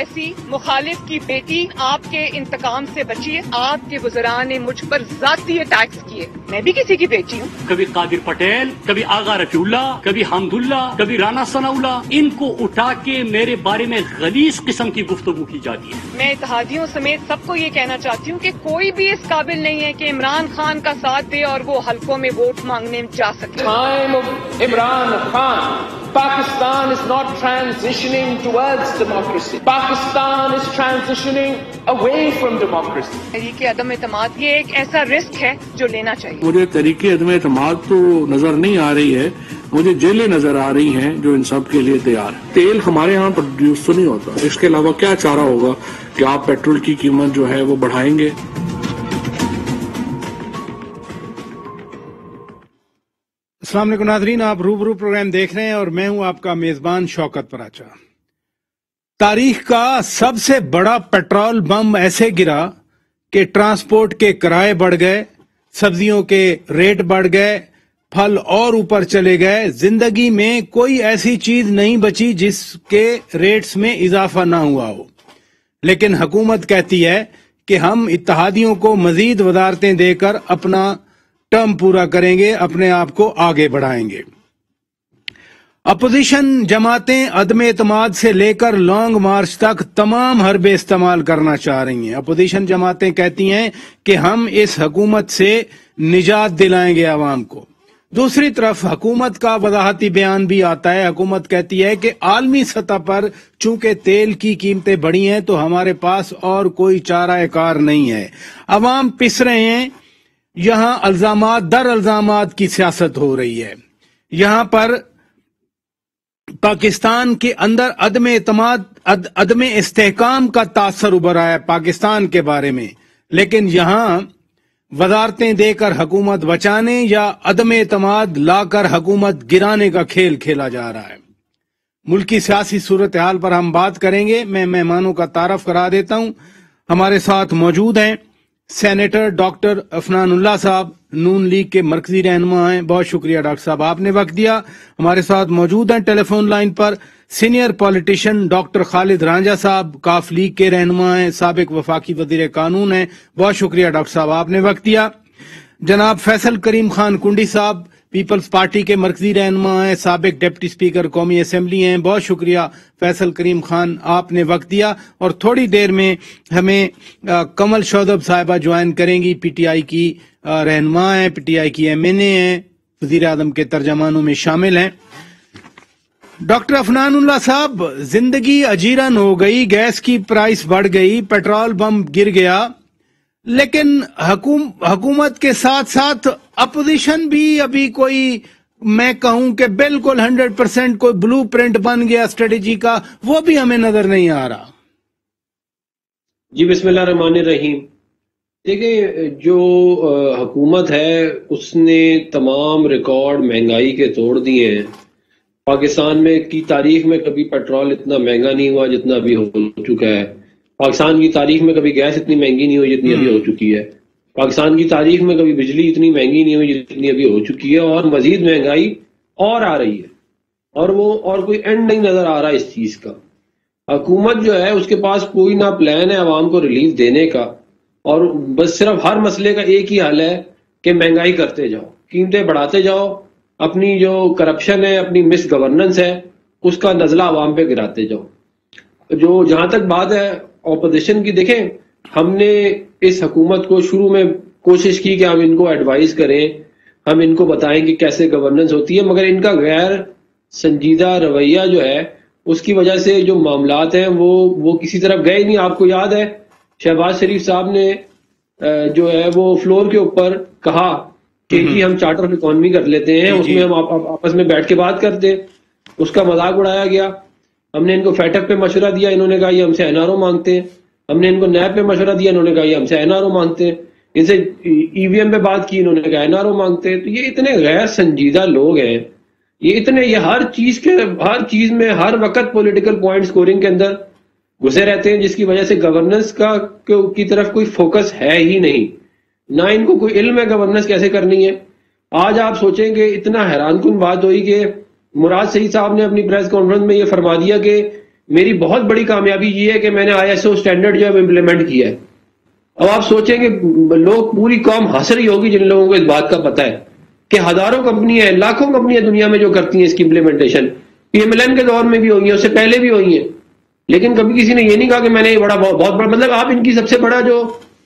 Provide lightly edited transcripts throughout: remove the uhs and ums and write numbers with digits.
ایسی مخالف کی بیٹی آپ کے انتقام سے بچی ہے. آپ کے وزراء نے مجھ پر ذاتی اٹیکس کیے. میں بھی کسی کی بیٹی ہوں. کبھی قادر پٹیل، کبھی آغا رفیع اللہ، کبھی حمد اللہ، کبھی رانا ثناءاللہ، ان کو اٹھا کے میرے بارے میں غلیظ قسم کی گفتگو کی جاتی ہے. میں اتحادیوں سمیت سب کو یہ کہنا چاہتی ہوں کہ کوئی بھی اس قابل نہیں ہے کہ عمران خان کا ساتھ دے اور وہ حلقوں میں ووٹ مانگنے جا سکے. Time of Imran Khan, Pakistan is not transitioning towards democracy. Pakistan is transitioning away from democracy. تحریک عدم اعتماد یہ ایک ایسا رسک ہے جو لینا چاہیے. مجھے تحریک عدم اعتماد تو نظر نہیں آ رہی ہے، مجھے جیلیں نظر آ رہی ہیں جو ان سب کے لیے تیار ہے. تیل ہمارے ہاں پروڈیوس تو نہیں ہوتا، اس کے علاوہ کیا چارہ ہوگا کہ آپ پیٹرول کی قیمت جو ہے وہ بڑھائیں گے. السلام علیکم ناظرین، آپ روبرو پروگرام دیکھ رہے ہیں اور میں ہوں آپ کا میزبان شوکت پراچا. تاریخ کا سب سے بڑا پیٹرول بم ایسے گرا کہ ٹرانسپورٹ کے کرائے بڑھ گئے، سبزیوں کے ریٹ بڑھ گئے، پھل اور اوپر چلے گئے. زندگی میں کوئی ایسی چیز نہیں بچی جس کے ریٹس میں اضافہ نہ ہوا ہو. لیکن حکومت کہتی ہے کہ ہم اتحادیوں کو مزید وزارتیں دے کر اپنا ٹرم پورا کریں گے، اپنے آپ کو آگے بڑھائیں گے. اپوزیشن جماعتیں عدم اعتماد سے لے کر لانگ مارچ تک تمام حربے استعمال کرنا چاہ رہی ہیں. اپوزیشن جماعتیں کہتی ہیں کہ ہم اس حکومت سے نجات دلائیں گے عوام کو. دوسری طرف حکومت کا وضاحتی بیان بھی آتا ہے. حکومت کہتی ہے کہ عالمی سطح پر چونکہ تیل کی قیمتیں بڑھی ہیں تو ہمارے پاس اور کوئی چارہ کار نہیں ہے. عوام پس رہے ہیں. یہاں الزامات در الزامات کی سیاست ہو رہی ہے. یہاں پر پاکستان کے اندر عدم اعتماد، عدم استحکام کا تاثر ابھر آیا ہے پاکستان کے بارے میں. لیکن یہاں وزارتیں دے کر حکومت بچانے یا عدم اعتماد لا کر حکومت گرانے کا کھیل کھیلا جا رہا ہے. ملکی سیاسی صورتحال پر ہم بات کریں گے. میں مہمانوں کا تعارف کرا دیتا ہوں. ہمارے ساتھ موجود ہیں سینیٹر ڈاکٹر عفنان اللہ صاحب، نون لیگ کے مرکزی رہنما ہیں. بہت شکریہ ڈاکٹر صاحب، آپ نے وقت دیا. ہمارے ساتھ موجود ہیں ٹیلی فون لائن پر سینئر پولیٹیشین ڈاکٹر خالد رانجھا صاحب، کاف لیگ کے رہنما ہیں، سابق وفاقی وزیر قانون ہیں. بہت شکریہ ڈاکٹر صاحب، آپ نے وقت دیا. جناب فیصل کریم خان کنڈی صاحب، پیپلز پارٹی کے مرکزی رہنما ہیں، سابق ڈپٹی اسپیکر قومی اسمبلی ہیں. بہت شکریہ فیصل کریم خان، آپ نے وقت دیا. اور تھوڑی دیر میں ہمیں کمل شودب صاحبہ جوائن کریں گی، پی ٹی آئی کی رہنما ہیں، پی ٹی آئی کی ایم این اے ہیں، وزیر اعظم کے ترجمانوں میں شامل ہیں. ڈاکٹر عفنان اللہ صاحب، زندگی اجیرن ہو گئی، گیس کی پرائس بڑھ گئی، پیٹرول بم گر گیا، لیکن حکومت کے ساتھ ساتھ اپوزیشن بھی ابھی کوئی، میں کہوں کہ بالکل 100% کوئی بلو پرنٹ بن گیا اسٹریٹجی کا، وہ بھی ہمیں نظر نہیں آ رہا. جی بسم اللہ الرحمن الرحیم. دیکھیں، جو حکومت ہے اس نے تمام ریکارڈ مہنگائی کے توڑ دیے ہیں. پاکستان میں کی تاریخ میں کبھی پیٹرول اتنا مہنگا نہیں ہوا جتنا ابھی ہو چکا ہے. پاکستان کی تاریخ میں کبھی گیس اتنی مہنگی نہیں ہوئی جتنی ابھی ہو چکی ہے. پاکستان کی تاریخ میں کبھی بجلی اتنی مہنگی نہیں ہوئی جتنی ابھی ہو چکی ہے، اور مزید مہنگائی اور آ رہی ہے، اور کوئی اینڈ نہیں نظر آ رہا اس چیز کا. حکومت جو ہے اس کے پاس کوئی نہ پلان ہے عوام کو ریلیف دینے کا، اور بس صرف ہر مسئلے کا ایک ہی حل ہے کہ مہنگائی کرتے جاؤ، قیمتیں بڑھاتے جاؤ، اپنی جو کرپشن ہے، اپنی مس گورننس ہے، اس کا نزلہ عوام پہ گراتے جاؤ. جہاں تک بات ہے اپوزیشن کی، دیکھیں ہم نے اس حکومت کو شروع میں کوشش کی کہ ہم ان کو ایڈوائز کریں، ہم ان کو بتائیں کہ کیسے گورننس ہوتی ہے، مگر ان کا غیر سنجیدہ رویہ جو ہے اس کی وجہ سے جو معاملات ہیں وہ کسی طرف گئے نہیں. آپ کو یاد ہے شہباز شریف صاحب نے جو ہے وہ فلور کے اوپر کہا کہ جی ہم چارٹر آف اکانومی کر لیتے ہیں، اس میں ہم آپس میں بیٹھ کے بات کرتے ہیں. اس کا مذاق اڑایا گیا. ہم نے ان کو فیٹ اپ پہ مشورہ دیا، انہوں نے کہا یہ ہم سے این آر او مانگتے ہیں. ہم نے ان کو نیب پہ مشورہ دیا، انہوں نے کہا یہ ہم سے این آر او مانگتے ہیں. ان سے ای وی ایم پہ بات کی، انہوں نے کہا این آر او مانگتے ہیں. تو یہ اتنے غیر سنجیدہ لوگ ہیں، یہ ہر چیز میں ہر وقت پولیٹیکل پوائنٹ سکورنگ کے اندر گھسے رہتے ہیں، جس کی وجہ سے گورننس کی طرف کوئی فوکس ہے ہی نہیں. نہ ان کو کوئی علم ہے گورننس کیسے کرنی ہے. آج آپ سوچیں کہ اتنا حیران کن بات ہوئی کہ مراد سعید صاحب نے اپنی پریس کانفرنس میں یہ فرما دیا کہ میری بہت بڑی کامیابی یہ ہے کہ میں نے ISO اسٹینڈرڈ جو ہے امپلیمنٹ کیا ہے. اب آپ سوچیں کہ لوگ پوری قوم ہنس رہی ہوگی جن لوگوں کو اس بات کا پتہ ہے کہ ہزاروں کمپنیاں ہیں, لاکھوں کمپنیاں دنیا میں جو کرتی ہیں اس کی امپلیمنٹیشن. PMLN کے دور میں بھی ہوئی ہیں, اس سے پہلے بھی ہوئی ہیں, لیکن کبھی کسی نے یہ نہیں کہا کہ میں نے بہت بڑا, مطلب آپ ان کی سب سے بڑا جو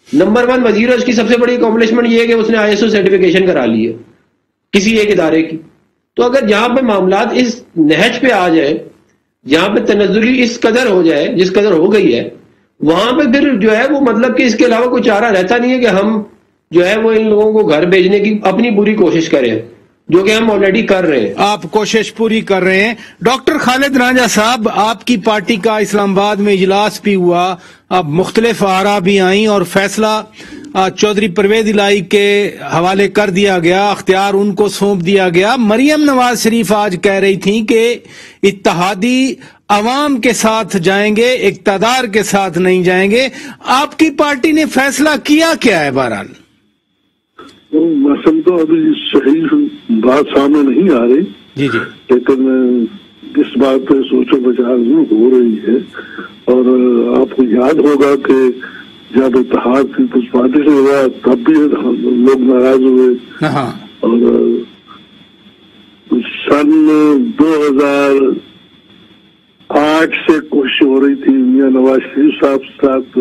نمبر 1 وزیر ہے اس کی سب سے بڑی اکمپلشمنٹ یہ ہے کہ اس نے ISO سرٹیفکیشن کرا لی ہے کسی ایک ادارے کی. تو اگر جہاں پہ معاملات اس نہج پہ آ جائے, جہاں پہ تنزلی اس قدر ہو جائے جس قدر ہو گئی ہے, وہاں پہ پھر جو ہے وہ مطلب کہ اس کے علاوہ کوئی چارہ رہتا نہیں ہے کہ ہم جو ہے وہ ان لوگوں کو گھر بھیجنے کی اپنی پوری کوشش کریں, جو کہ ہم آلریڈی کر رہے ہیں. آپ کوشش پوری کر رہے ہیں. ڈاکٹر خالد رانجھا صاحب, آپ کی پارٹی کا اسلام آباد میں اجلاس بھی ہوا, اب مختلف آراء بھی آئیں اور فیصلہ چودھری پرویز الہی کے حوالے کر دیا گیا, اختیار ان کو سونپ دیا گیا. مریم نواز شریف آج کہہ رہی تھیں کہ اتحادی عوام کے ساتھ جائیں گے, اقتدار کے ساتھ نہیں جائیں گے. آپ کی پارٹی نے فیصلہ کیا کیا ہے؟ بہرحال میں سمجھتا ہوں ابھی صحیح بات سامنے نہیں آ رہی, جی جی, لیکن اس بات پہ سوچ و بچار ہو رہی ہے. اور آپ کو یاد ہوگا کہ جب اتحاد پیپلز پارٹی سے ہوا تب بھی لوگ ناراض ہوئے, اور سن 2008 سے کوشش ہو رہی تھی میاں نواز شریف صاحب کے ساتھ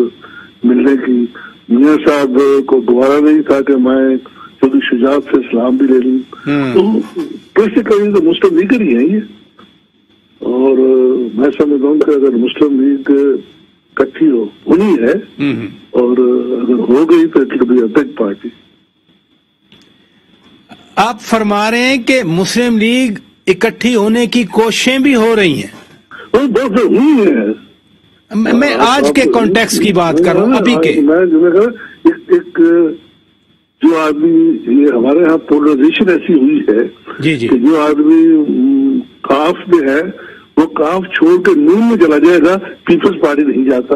ملنے کی. میاں صاحب کو دوبارہ نہیں تھا کہ میں چودھری شجاعت سے اسلام بھی لے لوں. تو کیسے کریں تو مسلم لیگ ہی ہے یہ, اور میں سمجھتا ہوں کہ اگر مسلم لیگ اکٹھی ہونی ہے اور اگر ہو گئی تو it will be a big party. آپ فرما رہے ہیں کہ مسلم لیگ اکٹھی ہونے کی کوششیں بھی ہو رہی ہیں. بہت ہوئی ہے. میں آج کے کانٹیکس کی بات کر رہا ہوں, ابھی کے. میں ایک جو آدمی, یہ ہمارے ہاں پولرائزیشن ایسی ہوئی ہے جی جی, کہ جو آدمی کاف میں ہے وہ کاف چھوڑ کے نون میں چلا جائے گا, پیپلز پارٹی نہیں جاتا.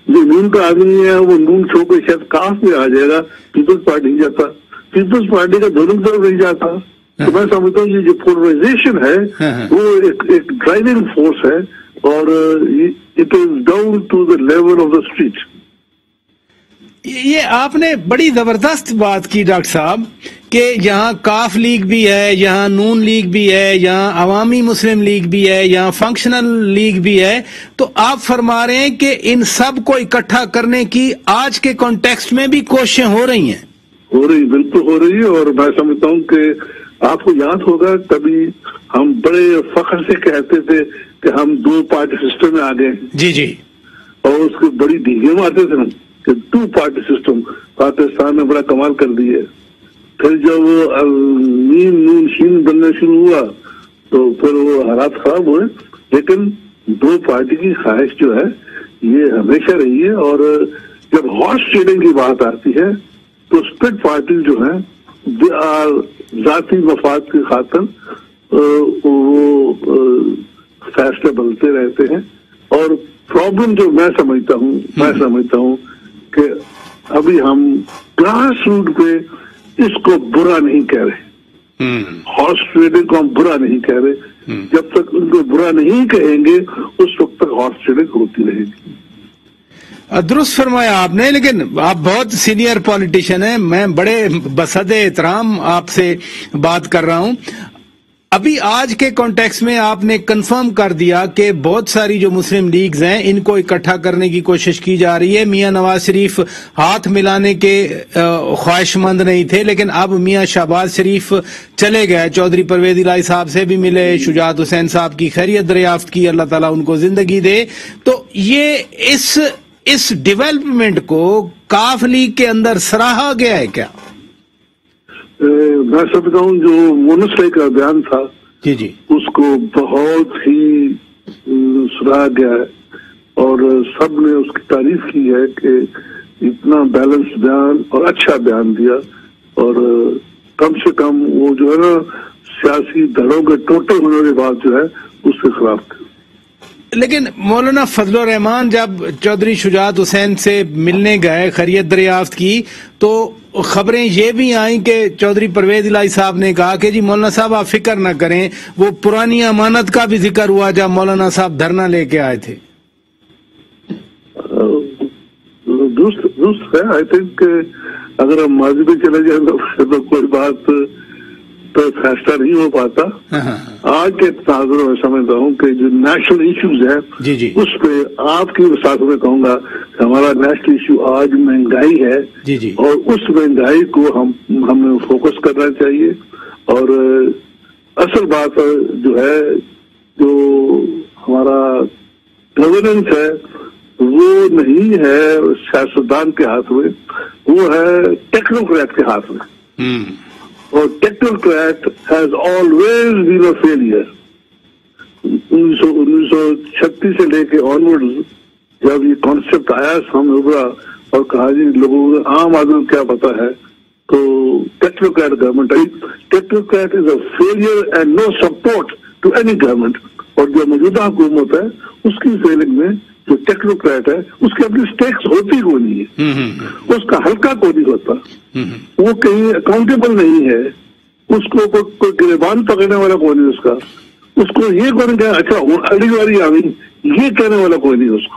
جو نون کا آدمی ہے وہ نون چھوڑ کے شاید کاف میں آ جائے گا, پیپلز پارٹی نہیں جاتا. پیپلز پارٹی کا دونوں طرف نہیں جاتا. تو میں سمجھتا ہوں یہ جو پولرائزیشن ہے وہ ایک ڈرائیونگ فورس ہے, اور it is down to the level of the street. یہ آپ نے بڑی زبردست بات کی ڈاکٹر صاحب کہ یہاں کاف لیگ بھی ہے, یہاں نون لیگ بھی ہے, یہاں عوامی مسلم لیگ بھی ہے, یہاں فنکشنل لیگ بھی ہے. تو آپ فرما رہے ہیں کہ ان سب کو اکٹھا کرنے کی آج کے کانٹیکسٹ میں بھی کوششیں ہو رہی ہیں. ہو رہی, بالکل ہو رہی ہے. اور میں سمجھتا ہوں کہ آپ کو یاد ہوگا کبھی ہم بڑے فخر سے کہتے تھے کہ ہم 2 پارٹی سسٹم میں آ گئے. جی جی, اور اس کے بڑی ڈھیگے مارتے تھے کہ 2 پارٹی سسٹم پاکستان نے بڑا کمال کر دی ہے. پھر جب نیم نون شین بننا شروع ہوا تو پھر وہ حالات خراب ہوئے. لیکن 2 پارٹی کی خواہش جو ہے یہ ہمیشہ رہی ہے. اور جب ہارس ٹریڈنگ کی بات آتی ہے تو اسپلٹ پارٹی جو ہے دے آر ذاتی مفاد کی خاطر وہ فیصلے بدلتے رہتے ہیں. اور پرابلم جو میں سمجھتا ہوں کہ ابھی ہم گراس روٹ پہ اس کو برا نہیں کہہ رہے, ہارس ٹریڈنگ کو ہم برا نہیں کہہ رہے. جب تک ان کو برا نہیں کہیں گے اس وقت تک ہارس ٹریڈنگ ہوتی رہے گی. درست فرمایا آپ نے, لیکن آپ بہت سینئر پولیٹیشین ہیں, میں بڑے بصد احترام آپ سے بات کر رہا ہوں. ابھی آج کے کانٹیکس میں آپ نے کنفرم کر دیا کہ بہت ساری جو مسلم لیگز ہیں ان کو اکٹھا کرنے کی کوشش کی جا رہی ہے. میاں نواز شریف ہاتھ ملانے کے خواہش مند نہیں تھے, لیکن اب میاں شہباز شریف چلے گئے, چودھری پرویز الہی صاحب سے بھی ملے, شجاعت حسین صاحب کی خیریت دریافت کی, اللہ تعالیٰ ان کو زندگی دے. تو یہ اس ڈیولپمنٹ کو کاف لیگ کے اندر سراہا گیا ہے کیا؟ میں سمجھتا ہوں جو مونس بھائی کا بیان تھا جی جی, اس کو بہت ہی سراہا گیا ہے, اور سب نے اس کی تعریف کی ہے کہ اتنا بیلنس بیان اور اچھا بیان دیا. اور کم سے کم وہ جو ہے نا سیاسی دھڑوں کے ٹوٹل ہونے کے بعد جو ہے اس کے خلاف تھے. لیکن مولانا فضل الرحمان جب چودھری شجاعت حسین سے ملنے گئے خیریت دریافت کی تو خبریں یہ بھی آئیں کہ چودھری پرویز الہی صاحب نے کہا کہ جی مولانا صاحب آپ فکر نہ کریں، وہ پرانی امانت کا بھی ذکر ہوا جب مولانا صاحب دھرنا لے کے آئے تھے. درست ہے. آئی تھنک اگر ہم ماضی میں چلے جائیں تو کوئی بات تو فیصلہ نہیں ہو پاتا. آج کے تناظر میں سمجھتا ہوں کہ جو نیشنل ایشوز ہیں اس پہ آپ کی وسعت میں کہوں گا کہ ہمارا نیشنل ایشو آج مہنگائی ہے اور اس مہنگائی کو ہمیں فوکس کرنا چاہیے. اور اصل بات جو ہے جو ہمارا گورننس ہے وہ نہیں ہے سیاستدان کے ہاتھ میں، وہ ہے ٹیکنوکریٹ کے ہاتھ میں. اور technocrat has always been a failure. 1936 سے لے کے آنورڈ جب یہ کانسیپٹ آیا سامنے ابھرا اور کہا جی لوگوں کو عام آدمی کو کیا پتا ہے، تو ٹیکنوکریٹ گورنمنٹ آئی. Technocrat is a failure and no support to any government. اور جو موجودہ حکومت ہے اس کی فیلنگ میں جو ٹیکنوکریٹ ہے اس کی اپنی اسٹیکس ہوتی کو نہیں ہے، اس کا حلقہ کو نہیں ہوتا، وہ کہیں اکاؤنٹیبل نہیں ہے، اس کو کوئی گریبان پکڑنے والا کوئی نہیں، اس کو یہ کوئی نہیں کہ اچھا اگلی باری آ گئی یہ کہنے والا کوئی نہیں اس کو.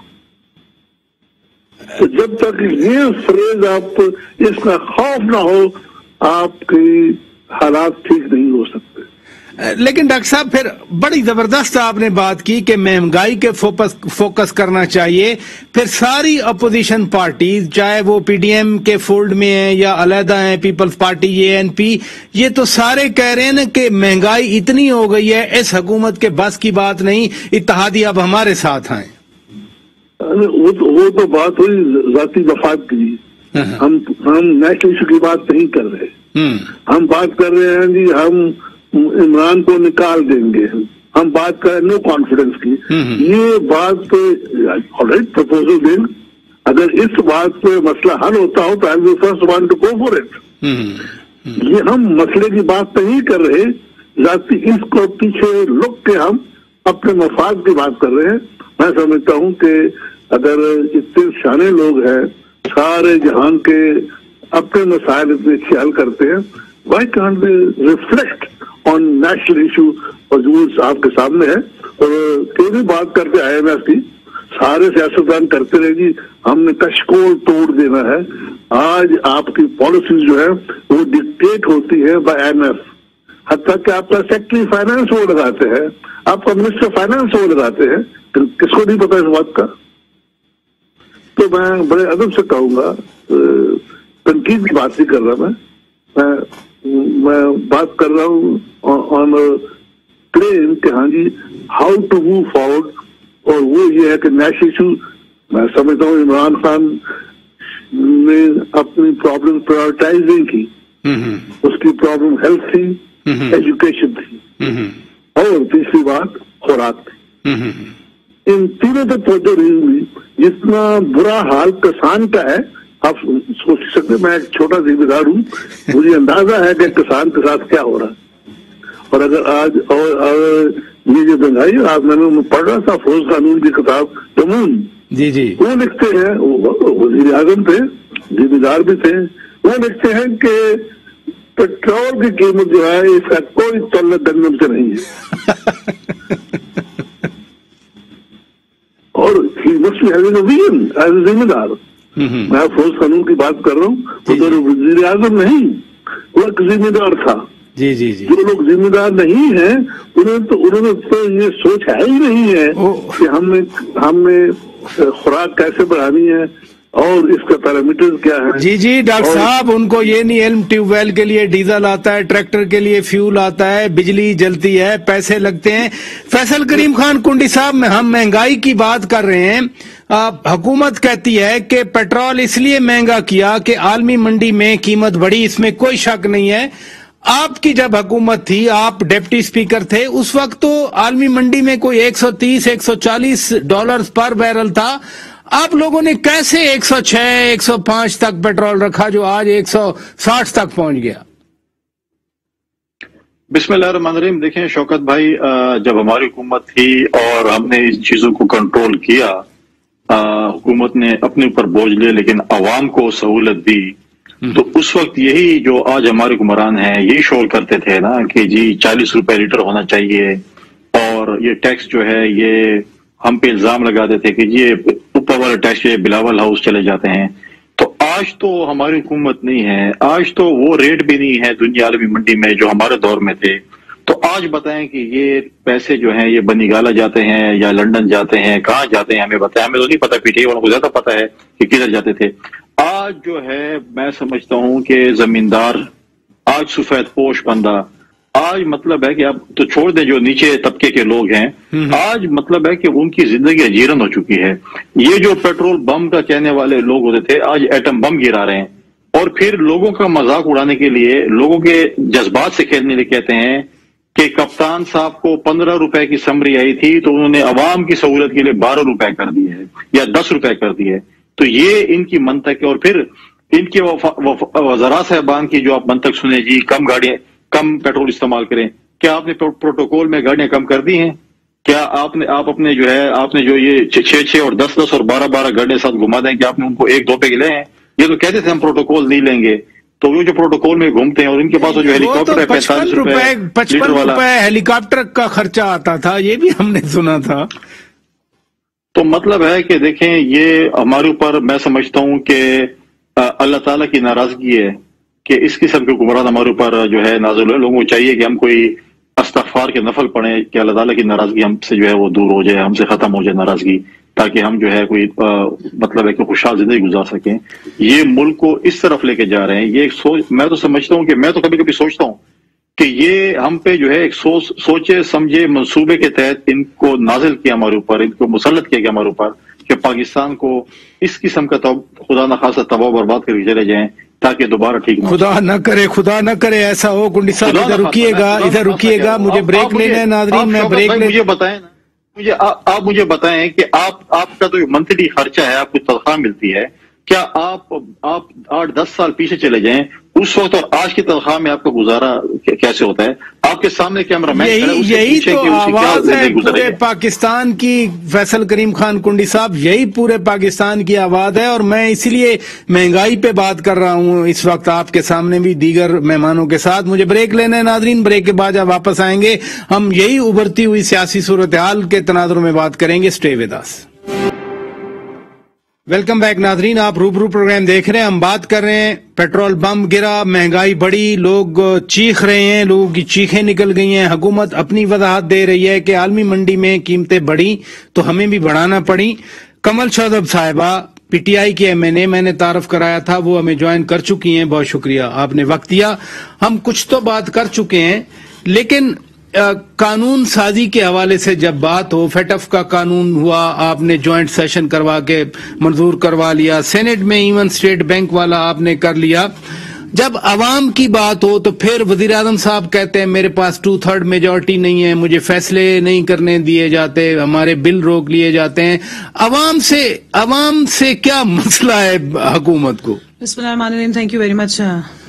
تو جب تک یہ فریز آپ اس کا خوف نہ ہو آپ کی حالات ٹھیک نہیں ہو سکتے. لیکن ڈاکٹر صاحب پھر بڑی زبردست آپ نے بات کی کہ مہنگائی کے فوکس کرنا چاہیے. پھر ساری اپوزیشن پارٹیز چاہے وہ پی ڈی ایم کے فولڈ میں ہیں یا علیحدہ ہیں، پیپلز پارٹی اے این پی، یہ تو سارے کہہ رہے ہیں نا کہ مہنگائی اتنی ہو گئی ہے اس حکومت کے بس کی بات نہیں، اتحادی اب ہمارے ساتھ آئیں. وہ تو بات ہوئی ذاتی مفاد کی. ہم نیشنل ایشو کی بات نہیں کر رہے، ہم بات کر رہے ہیں جی ہم عمران کو نکال دیں گے، ہم بات کریں نو کانفیڈنس کی. یہ بات پرپوزل دیں، اگر اس بات پہ مسئلہ حل ہوتا ہو تو I first want to go for it. یہ ہم مسئلے کی بات نہیں کر رہے، ذاتی اس کو پیچھے لک کے ہم اپنے مفاد کی بات کر رہے ہیں. میں سمجھتا ہوں کہ اگر اتنے شانے لوگ ہیں سارے جہان کے اپنے مسائل اتنے اچھے حل کرتے ہیں، why can't be reflect on national issue اور جو آپ کے سامنے ہے. اور کوئی بھی بات کرتے آئی ایم ایف کی سارے سیاستدان کرتے رہے گی ہم نے کشکول توڑ دینا ہے. آج آپ کی پالیسیز جو ہے وہ ڈکٹیٹ ہوتی ہے بائی آئی ایم ایف. حتیٰ کہ آپ کا سیکٹری فائنانس وہ لگاتے ہیں، آپ کا منسٹر فائنانس وہ لگاتے ہیں، کس کو نہیں پتا اس بات کا. تو میں بڑے ادب سے کہوں گا، تنقید کی بات نہیں کر رہا، میں بات کر رہا ہوں آن پلین کہ ہاں جی ہاؤ ٹو موو فارورڈ. اور وہ یہ ہے کہ نیشنل ایشو میں سمجھتا ہوں عمران خان نے اپنی پرابلم پرائورٹائز نہیں کی. اس کی پرابلم ہیلتھ تھی، ایجوکیشن تھی، اور تیسری بات خوراک تھی. ان تینوں تک توجہ نہیں ہوئی. جتنا برا حال کسان کا ہے آپ سوچ سکتے، میں ایک چھوٹا ذمہ دار ہوں، مجھے اندازہ ہے کہ کسان کے ساتھ کیا ہو رہا ہے. اور اگر آج اور یہ جو مہنگائی آج میں نے پڑھ رہا تھا فوز قانون کی کتاب جمون، وہ لکھتے ہیں، وزیر اعظم تھے، ذمہ دار بھی تھے، وہ لکھتے ہیں کہ پیٹرول کی قیمت جو ہے اس کا کوئی تعلق گندم سے نہیں ہے. اور ذمہ دار میں فوز قانون کی بات کر رہا ہوں، وہ وزیر اعظم نہیں، وہ ایک ذمہ دار تھا. جو لوگ ذمہ دار نہیں ہیں انہوں نے تو یہ سوچ ہے ہی نہیں ہے کہ ہم نے خوراک کیسے بڑھانی ہے اور اس کا پیرامیٹر کیا ہے. جی ڈاکٹر صاحب ان کو یہ نہیں علم، ٹیوب ویل کے لیے ڈیزل آتا ہے، ٹریکٹر کے لیے فیول آتا ہے، بجلی جلتی ہے، پیسے لگتے ہیں. فیصل کریم خان کنڈی صاحب ہم مہنگائی کی بات کر رہے ہیں. حکومت کہتی ہے کہ پیٹرول اس لیے مہنگا کیا کہ عالمی منڈی میں قیمت بڑھی، اس میں کوئی شک نہیں ہے. آپ کی جب حکومت تھی، آپ ڈپٹی اسپیکر تھے، اس وقت تو عالمی منڈی میں کوئی $130-140 پر بیرل تھا. آپ لوگوں نے کیسے 106-105 تک پیٹرول رکھا جو آج 160 تک پہنچ گیا؟ بسم اللہ الرحمن الرحیم. دیکھیں شوکت بھائی، جب ہماری حکومت تھی اور ہم نے ان چیزوں کو کنٹرول کیا، حکومت نے اپنے اوپر بوجھ لے لیکن عوام کو سہولت دی، تو اس وقت یہی جو آج ہمارے حکمران ہیں یہی شور کرتے تھے نا کہ جی 40 روپے لیٹر ہونا چاہیے، اور یہ ٹیکس جو ہے یہ ہم پہ الزام لگاتے تھے کہ یہ اوپر والا ٹیکس جو ہے بلاول ہاؤس چلے جاتے ہیں. تو آج تو ہماری حکومت نہیں ہے، آج تو وہ ریٹ بھی نہیں ہے دنیا عالمی منڈی میں جو ہمارے دور میں تھے. تو آج بتائیں کہ یہ پیسے جو ہیں یہ بنی گالا جاتے ہیں یا لنڈن جاتے ہیں، کہاں جاتے ہیں ہمیں بتائیں. ہمیں تو نہیں پتا، پی ٹی آئی والوں کو زیادہ پتا ہے کہ کدھر جاتے تھے. آج جو ہے میں سمجھتا ہوں کہ زمیندار، آج سفید پوش بندہ، آج مطلب ہے کہ اب تو چھوڑ دیں جو نیچے طبقے کے لوگ ہیں، آج مطلب ہے کہ ان کی زندگی اجیرن ہو چکی ہے. یہ جو پیٹرول بم کا کہنے والے لوگ ہوتے تھے آج ایٹم بم گرا رہے ہیں، اور پھر لوگوں کا مذاق اڑانے کے لیے، لوگوں کے جذبات سے کھیلنے کے لیے کہتے ہیں کہ کپتان صاحب کو 15 روپے کی سمری آئی تھی تو انہوں نے عوام کی سہولت کے لیے 12 روپے کر دی ہے یا 10 روپے کر دی ہے. تو یہ ان کی منطق ہے. اور پھر ان کے وزراء صاحبان کی جو آپ منطق سنیں، جی کم گاڑیاں، کم پیٹرول استعمال کریں. کیا آپ نے پروٹوکول میں گاڑیاں کم کر دی ہیں؟ کیا آپ اپنے جو ہے آپ نے جو یہ 6 اور 10 اور 12 گاڑیاں ساتھ گھما دیں کہ آپ نے ان کو 1-2 پہ لے ہیں؟ یہ تو کہتے تھے ہم پروٹوکول نہیں لیں گے. تو وہ جو پروٹوکول میں گھومتے ہیں اور ان کے پاس جو ہیلی کاپٹر ہے 55 روپے ہیلی کاپٹر کا خرچہ آتا تھا، یہ بھی ہم نے سنا تھا. تو مطلب ہے کہ دیکھیں یہ ہمارے اوپر، میں سمجھتا ہوں کہ اللہ تعالیٰ کی ناراضگی ہے کہ اس قسم کے حکمران ہمارے اوپر جو ہے نازل ہوئے. لوگوں کو چاہیے کہ ہم کوئی استغفار کے نفل پڑھیں کہ اللہ تعالیٰ کی ناراضگی ہم سے جو ہے وہ دور ہو جائے، ہم سے ختم ہو جائے ناراضگی، تاکہ ہم جو ہے کوئی مطلب ہے کہ خوشحال زندگی گزار سکیں. یہ ملک کو اس طرف لے کے جا رہے ہیں. یہ ایک سوچ، میں تو سمجھتا ہوں کہ میں تو کبھی کبھی سوچتا ہوں کہ یہ ہم پہ جو ہے ایک سوچے سمجھے منصوبے کے تحت ان کو نازل کیا ہمارے اوپر، ان کو مسلط کیا گیا ہمارے اوپر کہ پاکستان کو اس قسم کا خدا نخواستہ تباہ برباد کر کے چلے جائیں تاکہ دوبارہ ٹھیک نہ. خدا نہ کرے ایسا ہو. گنڈی صاحب ادھر رکیے گا، مجھے بریک لینا ہے. ناظرین میں بریک لے، مجھے بتائیں نا، آپ مجھے بتائیں کہ آپ کا جو منتھلی خرچہ ہے، آپ کو تنخواہ ملتی ہے، کیا آپ 8-10 سال پیچھے چلے جائیں اس وقت اور آج کی تنخواہ میں آپ کا گزارا کیسے ہوتا ہے؟ آپ کے سامنے کیمرہ مین، یہی تو آواز ہے پورے پاکستان کی. فیصل کریم خان کنڈی صاحب، یہی پورے پاکستان کی آواز ہے. اور میں اسی لیے مہنگائی پہ بات کر رہا ہوں اس وقت آپ کے سامنے بھی دیگر مہمانوں کے ساتھ. مجھے بریک لینا ہے ناظرین، بریک کے بعد جب واپس آئیں گے ہم یہی ابھرتی ہوئی سیاسی صورتحال کے تناظر میں بات کریں گے. Stay with us. Welcome back ناظرین، آپ روبرو پروگرام دیکھ رہے ہیں. ہم بات کر رہے ہیں پیٹرول بم گرا، مہنگائی بڑھی، لوگ چیخ رہے ہیں، لوگوں کی چیخیں نکل گئی ہیں. حکومت اپنی وضاحت دے رہی ہے کہ عالمی منڈی میں قیمتیں بڑھی تو ہمیں بھی بڑھانا پڑی. کمل شوذب صاحبہ پی ٹی آئی کے MNA، میں نے تعارف کرایا تھا، وہ ہمیں جوائن کر چکی ہیں. بہت شکریہ، آپ نے وقت دیا. ہم کچھ تو بات کر چکے ہیں، لیکن قانون سازی کے حوالے سے جب بات ہو، فیٹف کا قانون ہوا، آپ نے جوائنٹ سیشن کروا کے منظور کروا لیا، سینٹ میں ایون اسٹیٹ بینک والا آپ نے کر لیا. جب عوام کی بات ہو تو پھر وزیر اعظم صاحب کہتے ہیں میرے پاس 2/3 میجورٹی نہیں ہے، مجھے فیصلے نہیں کرنے دیے جاتے، ہمارے بل روک لیے جاتے ہیں. عوام سے کیا مسئلہ ہے حکومت کو؟ بسم اللہ الرحمن الرحیم. Thank you very much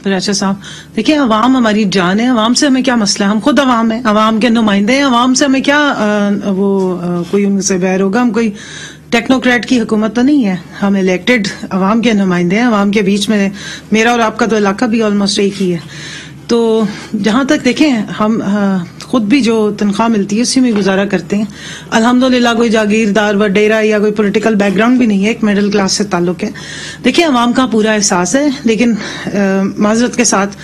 Paracha صاحب. دیکھیں، عوام ہماری جان ہے. عوام سے ہمیں کیا مسئلہ ہے؟ ہم خود عوام ہیں، عوام کے نمائندے ہیں. عوام سے ہمیں کیا کوئی ان سے بیر ہوگا؟ ہم کوئی ٹیکنوکریٹ کی حکومت تو نہیں ہے، ہم الیکٹڈ عوام کے نمائندے ہیں. عوام کے بیچ میں میرا اور آپ کا تو علاقہ بھی آلموسٹ ایک ہی ہے. تو جہاں تک دیکھیں، ہم خود بھی جو تنخواہ ملتی ہے اسی میں گزارا کرتے ہیں. الحمدللہ کوئی جاگیردار و ڈیرا یا کوئی پولیٹیکل بیک گراؤنڈ بھی نہیں ہے، ایک مڈل کلاس سے تعلق ہے. دیکھیں، عوام کا پورا احساس ہے، لیکن معذرت کے ساتھ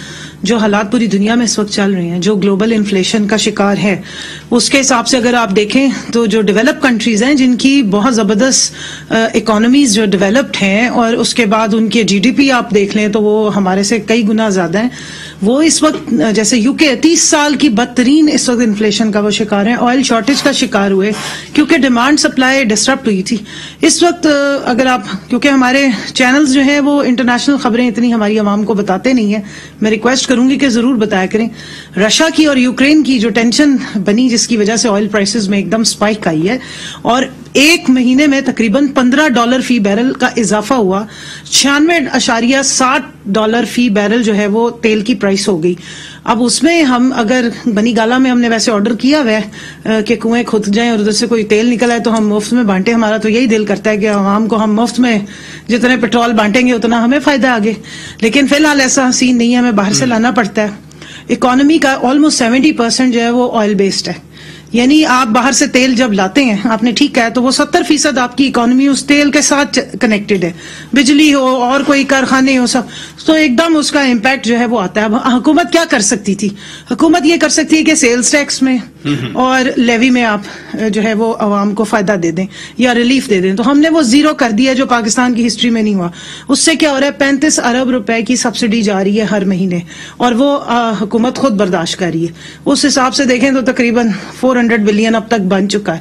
جو حالات پوری دنیا میں اس وقت چل رہے ہیں، جو گلوبل انفلیشن کا شکار ہے، اس کے حساب سے اگر آپ دیکھیں تو جو ڈیولپ کنٹریز ہیں جن کی بہت زبردست اکانومیز جو ڈیولپڈ ہیں، اور اس کے بعد ان کے GDP آپ دیکھ لیں تو وہ ہمارے سے کئی گنا زیادہ ہیں. وہ اس وقت جیسے UK 30 سال کی بدترین اس وقت انفلیشن کا وہ شکار ہیں، آئل شارٹیج کا شکار ہوئے کیونکہ ڈیمانڈ سپلائی ڈسٹرپٹ ہوئی تھی. اس وقت اگر آپ، کیونکہ ہمارے چینلز جو ہیں وہ انٹرنیشنل خبریں اتنی ہماری عوام کو بتاتے نہیں ہیں، میں ریکویسٹ کروں گی کہ ضرور بتایا کریں. رشیا کی اور یوکرین کی جو ٹینشن بنی جس کی وجہ سے آئل پرائسز میں ایک دم سپائک آئی ہے، اور ایک مہینے میں تقریباً $15 فی بیرل کا اضافہ ہوا. $96.60 فی بیرل جو ہے وہ تیل کی پرائس ہو گئی. اب اس میں ہم اگر بنی گالا میں ہم نے ویسے آرڈر کیا ہوا ہے کہ کنویں کھد جائیں اور ادھر سے کوئی تیل نکل آئے تو ہم مفت میں بانٹیں. ہمارا تو یہی دل کرتا ہے کہ عوام کو ہم مفت میں جتنے پیٹرول بانٹیں گے اتنا ہمیں فائدہ آگے. لیکن فی الحال ایسا سین نہیں ہے, ہمیں باہر سے لانا پڑتا ہے. اکانومی کا آلموسٹ 70% جو ہے وہ آئل بیسڈ ہے. یعنی آپ باہر سے تیل جب لاتے ہیں, آپ نے ٹھیک کہا, تو وہ 70% آپ کی اکانومی اس تیل کے ساتھ کنیکٹڈ ہے. بجلی ہو اور کوئی کارخانے ہو سب, تو ایک دم اس کا امپیکٹ جو ہے وہ آتا ہے. اب حکومت کیا کر سکتی تھی؟ حکومت یہ کر سکتی ہے کہ سیلز ٹیکس میں اور لیوی میں آپ جو ہے وہ عوام کو فائدہ دے دیں یا ریلیف دے دیں. تو ہم نے وہ زیرو کر دیا جو پاکستان کی ہسٹری میں نہیں ہوا. اس سے کیا ہو رہا ہے, 35 ارب روپے کی سبسڈی جا رہی ہے ہر مہینے, اور وہ حکومت خود برداشت کر رہی ہے. اس حساب سے دیکھیں تو تقریباً 400 بلین اب تک بن چکا ہے.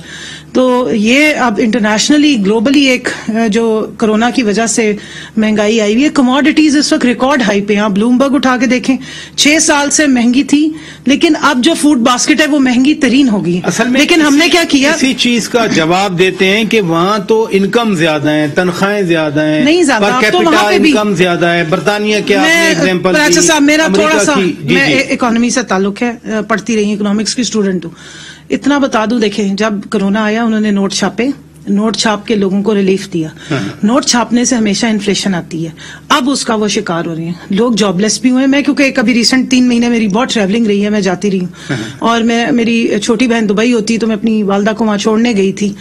تو یہ اب انٹرنیشنلی گلوبلی ایک جو کرونا کی وجہ سے مہنگائی آئی ہوئی ہے. کموڈیٹیز اس وقت ریکارڈ ہائی پہ ہیں. آپ بلومبرگ اٹھا کے دیکھیں, 6 سال سے مہنگی تھی, لیکن اب جو فوڈ باسکٹ ہے وہ مہنگی ترین ہوگی. اصل میں لیکن ہم نے کیا کیا, اسی چیز کا جواب دیتے ہیں کہ وہاں تو انکم زیادہ ہیں, تنخواہیں زیادہ ہیں, نہیں زیادہ, پر کیپٹا انکم زیادہ ہے. برطانیہ کے آپ نے ایگزامپل دی. اچھا صاحب, میرا تھوڑا سا میں اکانومی سے تعلق ہے, پڑھتی رہی, اکنامکس کی اسٹوڈنٹ ہوں. اتنا بتا دوں, دیکھیں جب کرونا آیا انہوں نے نوٹ چھاپے, نوٹ چھاپ کے لوگوں کو ریلیف دیا. نوٹ چھاپنے سے ہمیشہ انفلیشن آتی ہے. اب اس کا وہ شکار ہو رہے ہیں لوگ, جاب لیس بھی ہوئے. میں کیونکہ کبھی ریسنٹ 3 مہینے میری بہت ٹریولنگ رہی ہے, میں جاتی رہی ہوں, اور میری چھوٹی بہن دبئی ہوتی تو میں اپنی والدہ کو وہاں چھوڑنے گئی تھی.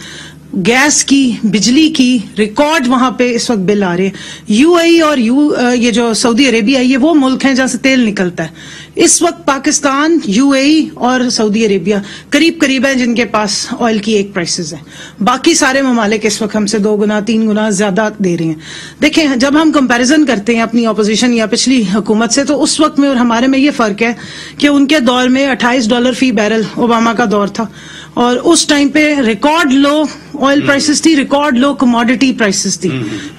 گیس کی, بجلی کی ریکارڈ وہاں پہ اس وقت بل آ رہے ہیں. یو اے ای اور یہ جو سعودی عربیہ ہے, یہ وہ ملک ہیں جہاں سے تیل نکلتا ہے. اس وقت پاکستان, یو اے ای اور سعودی عربیہ قریب ہیں جن کے پاس آئل کی ایک پرائسز ہیں. باقی سارے ممالک اس وقت ہم سے 2 گنا 3 گنا زیادہ دے رہے ہیں. دیکھیں جب ہم کمپیریزن کرتے ہیں اپنی اپوزیشن یا پچھلی حکومت سے, تو اس وقت میں اور ہمارے میں یہ فرق ہے کہ ان کے دور میں $28 فی بیرل اوباما کا دور تھا, اور اس ٹائم پہ ریکارڈ لو آئل پرائسز تھی, ریکارڈ لو کموڈیٹی پرائسز تھی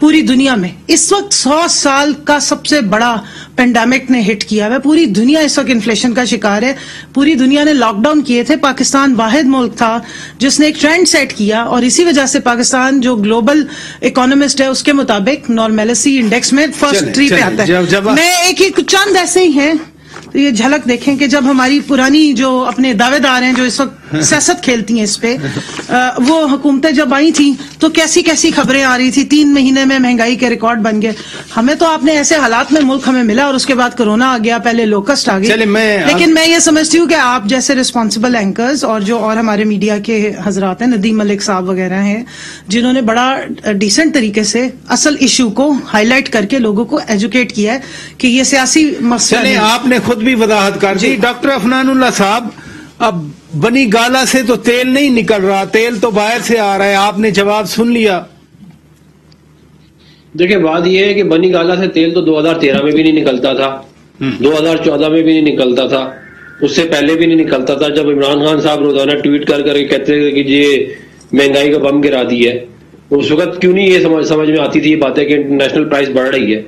پوری دنیا میں. اس وقت 100 سال کا سب سے بڑا پینڈیمک نے ہٹ کیا ہے. پوری دنیا اس وقت انفلیشن کا شکار ہے. پوری دنیا نے لاک ڈاؤن کیے تھے, پاکستان واحد ملک تھا جس نے ایک ٹرینڈ سیٹ کیا, اور اسی وجہ سے پاکستان جو گلوبل اکانومسٹ ہے اس کے مطابق نارمیلسی انڈیکس میں فرسٹ 3 پہ آتا ہے. میں ایک چند ایسے ہی ہیں, تو یہ جھلک دیکھیں کہ جب ہماری پرانی جو اپنے دعوے دار ہیں جو اس وقت سیاست کھیلتی ہیں اس پہ, وہ حکومتیں جب آئی تھیں تو کیسی کیسی خبریں آ رہی تھی. 3 مہینے میں مہنگائی کے ریکارڈ بن گئے. ہمیں تو آپ نے ایسے حالات میں ملک ہمیں ملا, اور اس کے بعد کرونا آ گیا, پہلے لوکسٹ آ گئی. لیکن میں یہ سمجھتی ہوں کہ آپ جیسے ریسپانسبل اینکرز اور جو اور ہمارے میڈیا کے حضرات ہیں, ندیم ملک صاحب وغیرہ ہیں, جنہوں نے بڑا ڈیسنٹ طریقے سے اصل ایشو کو ہائی لائٹ کر کے لوگوں کو ایجوکیٹ کیا ہے کہ یہ سیاسی مسئلہ ہے. آپ نے خود بھی وضاحت کر دی. ڈاکٹر افنان اللہ صاحب, اب بنی گالا سے تو تیل نہیں نکل رہا, تیل تو باہر سے آ رہا ہے. آپ نے جواب سن لیا. دیکھیں بات یہ ہے کہ بنی گالا سے تیل تو 2013 میں بھی نہیں نکلتا تھا, 2014 میں بھی نہیں نکلتا تھا, اس سے پہلے بھی نہیں نکلتا تھا. جب عمران خان صاحب روزانہ ٹویٹ کر کے کہتے تھے کہ یہ مہنگائی کا بم گرا دی ہے, اس وقت کیوں نہیں یہ سمجھ میں آتی تھی یہ باتیں کہ انٹرنیشنل پرائس بڑھ رہی ہے.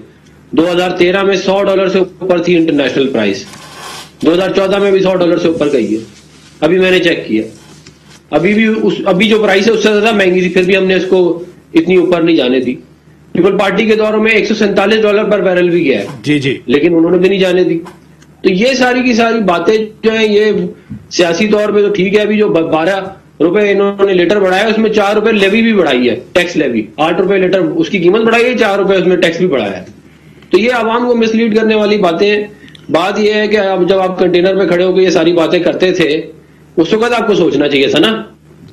2013 میں $100 سے اوپر تھی انٹرنیشنل پرائس, 2014 میں بھی $100 سے اوپر گئی ہے. ابھی میں نے چیک کیا, ابھی جو پرائس ہے اس سے زیادہ مہنگی تھی, پھر بھی ہم نے اس کو اتنی اوپر نہیں جانے دی. پیپل پارٹی کے دور میں $147 پر بیرل بھی گیا ہے, جی, لیکن انہوں نے بھی نہیں جانے دی. تو یہ ساری کی ساری باتیں جو ہیں یہ سیاسی طور پہ تو ٹھیک ہے. ابھی جو 12 روپے انہوں نے لیٹر بڑھایا, اس میں 4 روپے لیوی بھی بڑھائی ہے, ٹیکس لیوی 8 روپے لیٹر اس کی قیمت بڑھائی ہے, 4 روپے اس میں ٹیکس بھی بڑھایا ہے. تو یہ عوام کو مس لیڈ کرنے والی باتیں ہیں. بات یہ ہے کہ اب جب آپ کنٹینر میں کھڑے ہو کے یہ ساری باتیں کرتے تھے, اس وقت آپ کو سوچنا چاہیے تھا نا.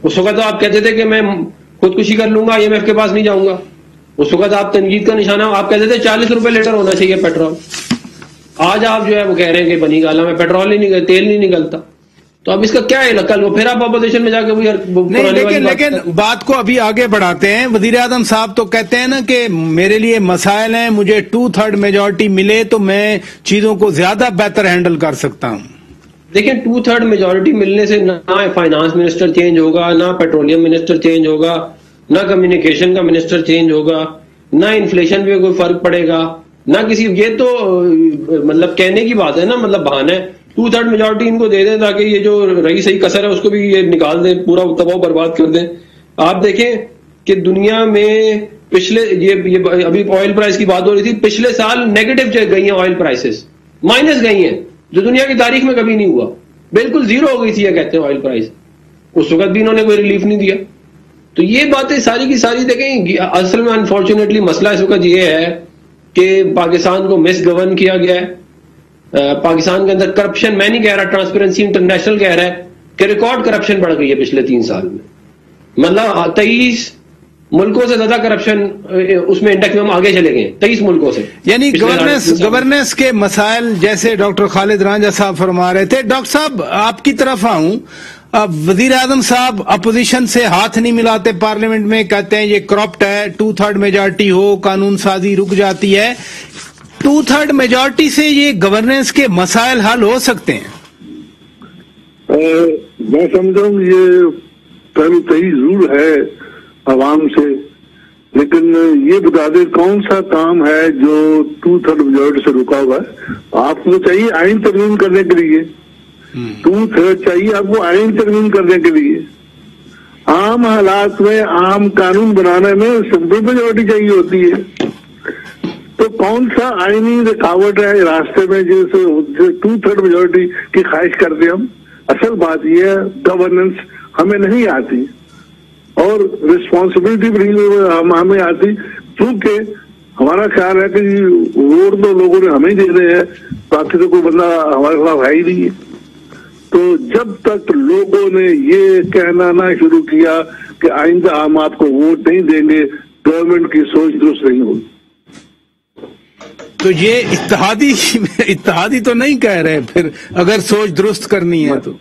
اس وقت تو آپ کہتے تھے کہ میں خودکشی کر لوں گا, IMF کے پاس نہیں جاؤں گا. اس وقت آپ تنقید کا نشانہ, آپ کہتے تھے 40 روپے لیٹر ہونا چاہیے پیٹرول. آج آپ جو ہے وہ کہہ رہے ہیں کہ بنی گالا میں پیٹرول نہیں, تیل نہیں نکلتا. تو اب اس کا کیا ہے, کل وہ پھر آپ اپوزیشن میں جا کے لیکن بات کو ابھی آگے بڑھاتے ہیں. وزیر اعظم صاحب تو کہتے ہیں نا کہ میرے لیے مسائل ہیں, مجھے 2/3 میجورٹی ملے تو میں چیزوں کو زیادہ بہتر ہینڈل کر سکتا ہوں. دیکھیں 2/3 میجورٹی ملنے سے نہ فائنانس منسٹر چینج ہوگا, نہ پیٹرولیم منسٹر چینج ہوگا, نہ کمیونیکیشن کا منسٹر چینج ہوگا, نہ انفلیشن پہ کوئی فرق پڑے گا, نہ کسی. یہ تو مطلب کہنے کی بات ہے نا, مطلب بہانہ ہے. 2/3 میجورٹی ان کو دے دیں تاکہ یہ جو رہی صحیح کسر ہے اس کو بھی یہ نکال دیں, پورا تباہ برباد کر دیں. آپ دیکھیں کہ دنیا میں پچھلے یہ ابھی آئل پرائس کی بات ہو رہی تھی، پچھلے سال نیگیٹو گئی ہیں آئل پرائسز، مائنس گئی ہیں، جو دنیا کی تاریخ میں کبھی نہیں ہوا، بالکل زیرو ہو گئی تھی یہ کہتے ہیں آئل پرائس، اس وقت بھی انہوں نے کوئی ریلیف نہیں دیا. تو یہ باتیں ساری کی ساری دیکھیں، اصل میں انفارچونیٹلی مسئلہ اس وقت یہ ہے کہ پاکستان کو مس گورن کیا گیا ہے. پاکستان کے اندر کرپشن، میں نہیں کہہ رہا، ٹرانسپیرنسی انٹرنیشنل کہہ رہا ہے کہ ریکارڈ کرپشن بڑھ گئی ہے پچھلے 3 سال میں. مطلب 23 ملکوں سے زیادہ کرپشن اس میں انڈیکس میں ہم آگے چلے گئے 23 ملکوں سے. یعنی گورننس کے مسائل جیسے ڈاکٹر خالد رانجھا صاحب فرما رہے تھے. ڈاکٹر صاحب آپ کی طرف آؤں، وزیر اعظم صاحب اپوزیشن سے ہاتھ نہیں ملاتے پارلیمنٹ میں، کہتے ہیں یہ کرپٹ ہے، 2/3 میجارٹی ہو قانون سازی رک جاتی ہے. 2/3 میجارٹی سے یہ گورننس کے مسائل حل ہو سکتے ہیں؟ میں سمجھا ہوں یہ پہلو صحیح ضرور ہے عوام سے، لیکن یہ بتا دیں کون سا کام ہے جو 2/3 میجارٹی سے رکا ہوا ہے. آپ کو چاہیے آئین ترمیم کرنے کے لیے 2/3 چاہیے آپ کو آئین ترمیم کرنے کے لیے. عام حالات میں عام قانون بنانے میں سمپل میجارٹی چاہیے ہوتی ہے. تو کون سا آئینی رکاوٹ ہے راستے میں جیسے 2/3 میجارٹی کی خواہش کرتے ہم؟ اصل بات یہ ہے گورننس ہمیں نہیں آتی اور رسپانسبلٹی بھی ہمیں آتی، کیونکہ ہمارا خیال ہے کہ ووٹ تو لوگوں نے ہمیں دے رہے ہیں، باقی تو کوئی بندہ ہمارے خلاف ہے ہی نہیں ہے. تو جب تک لوگوں نے یہ کہنا نہ شروع کیا کہ آئندہ ہم آپ کو ووٹ نہیں دیں گے، گورنمنٹ کی سوچ درست نہیں ہوگی. تو یہ اتحادی تو نہیں کہہ رہے پھر، اگر سوچ درست کرنی ہے تو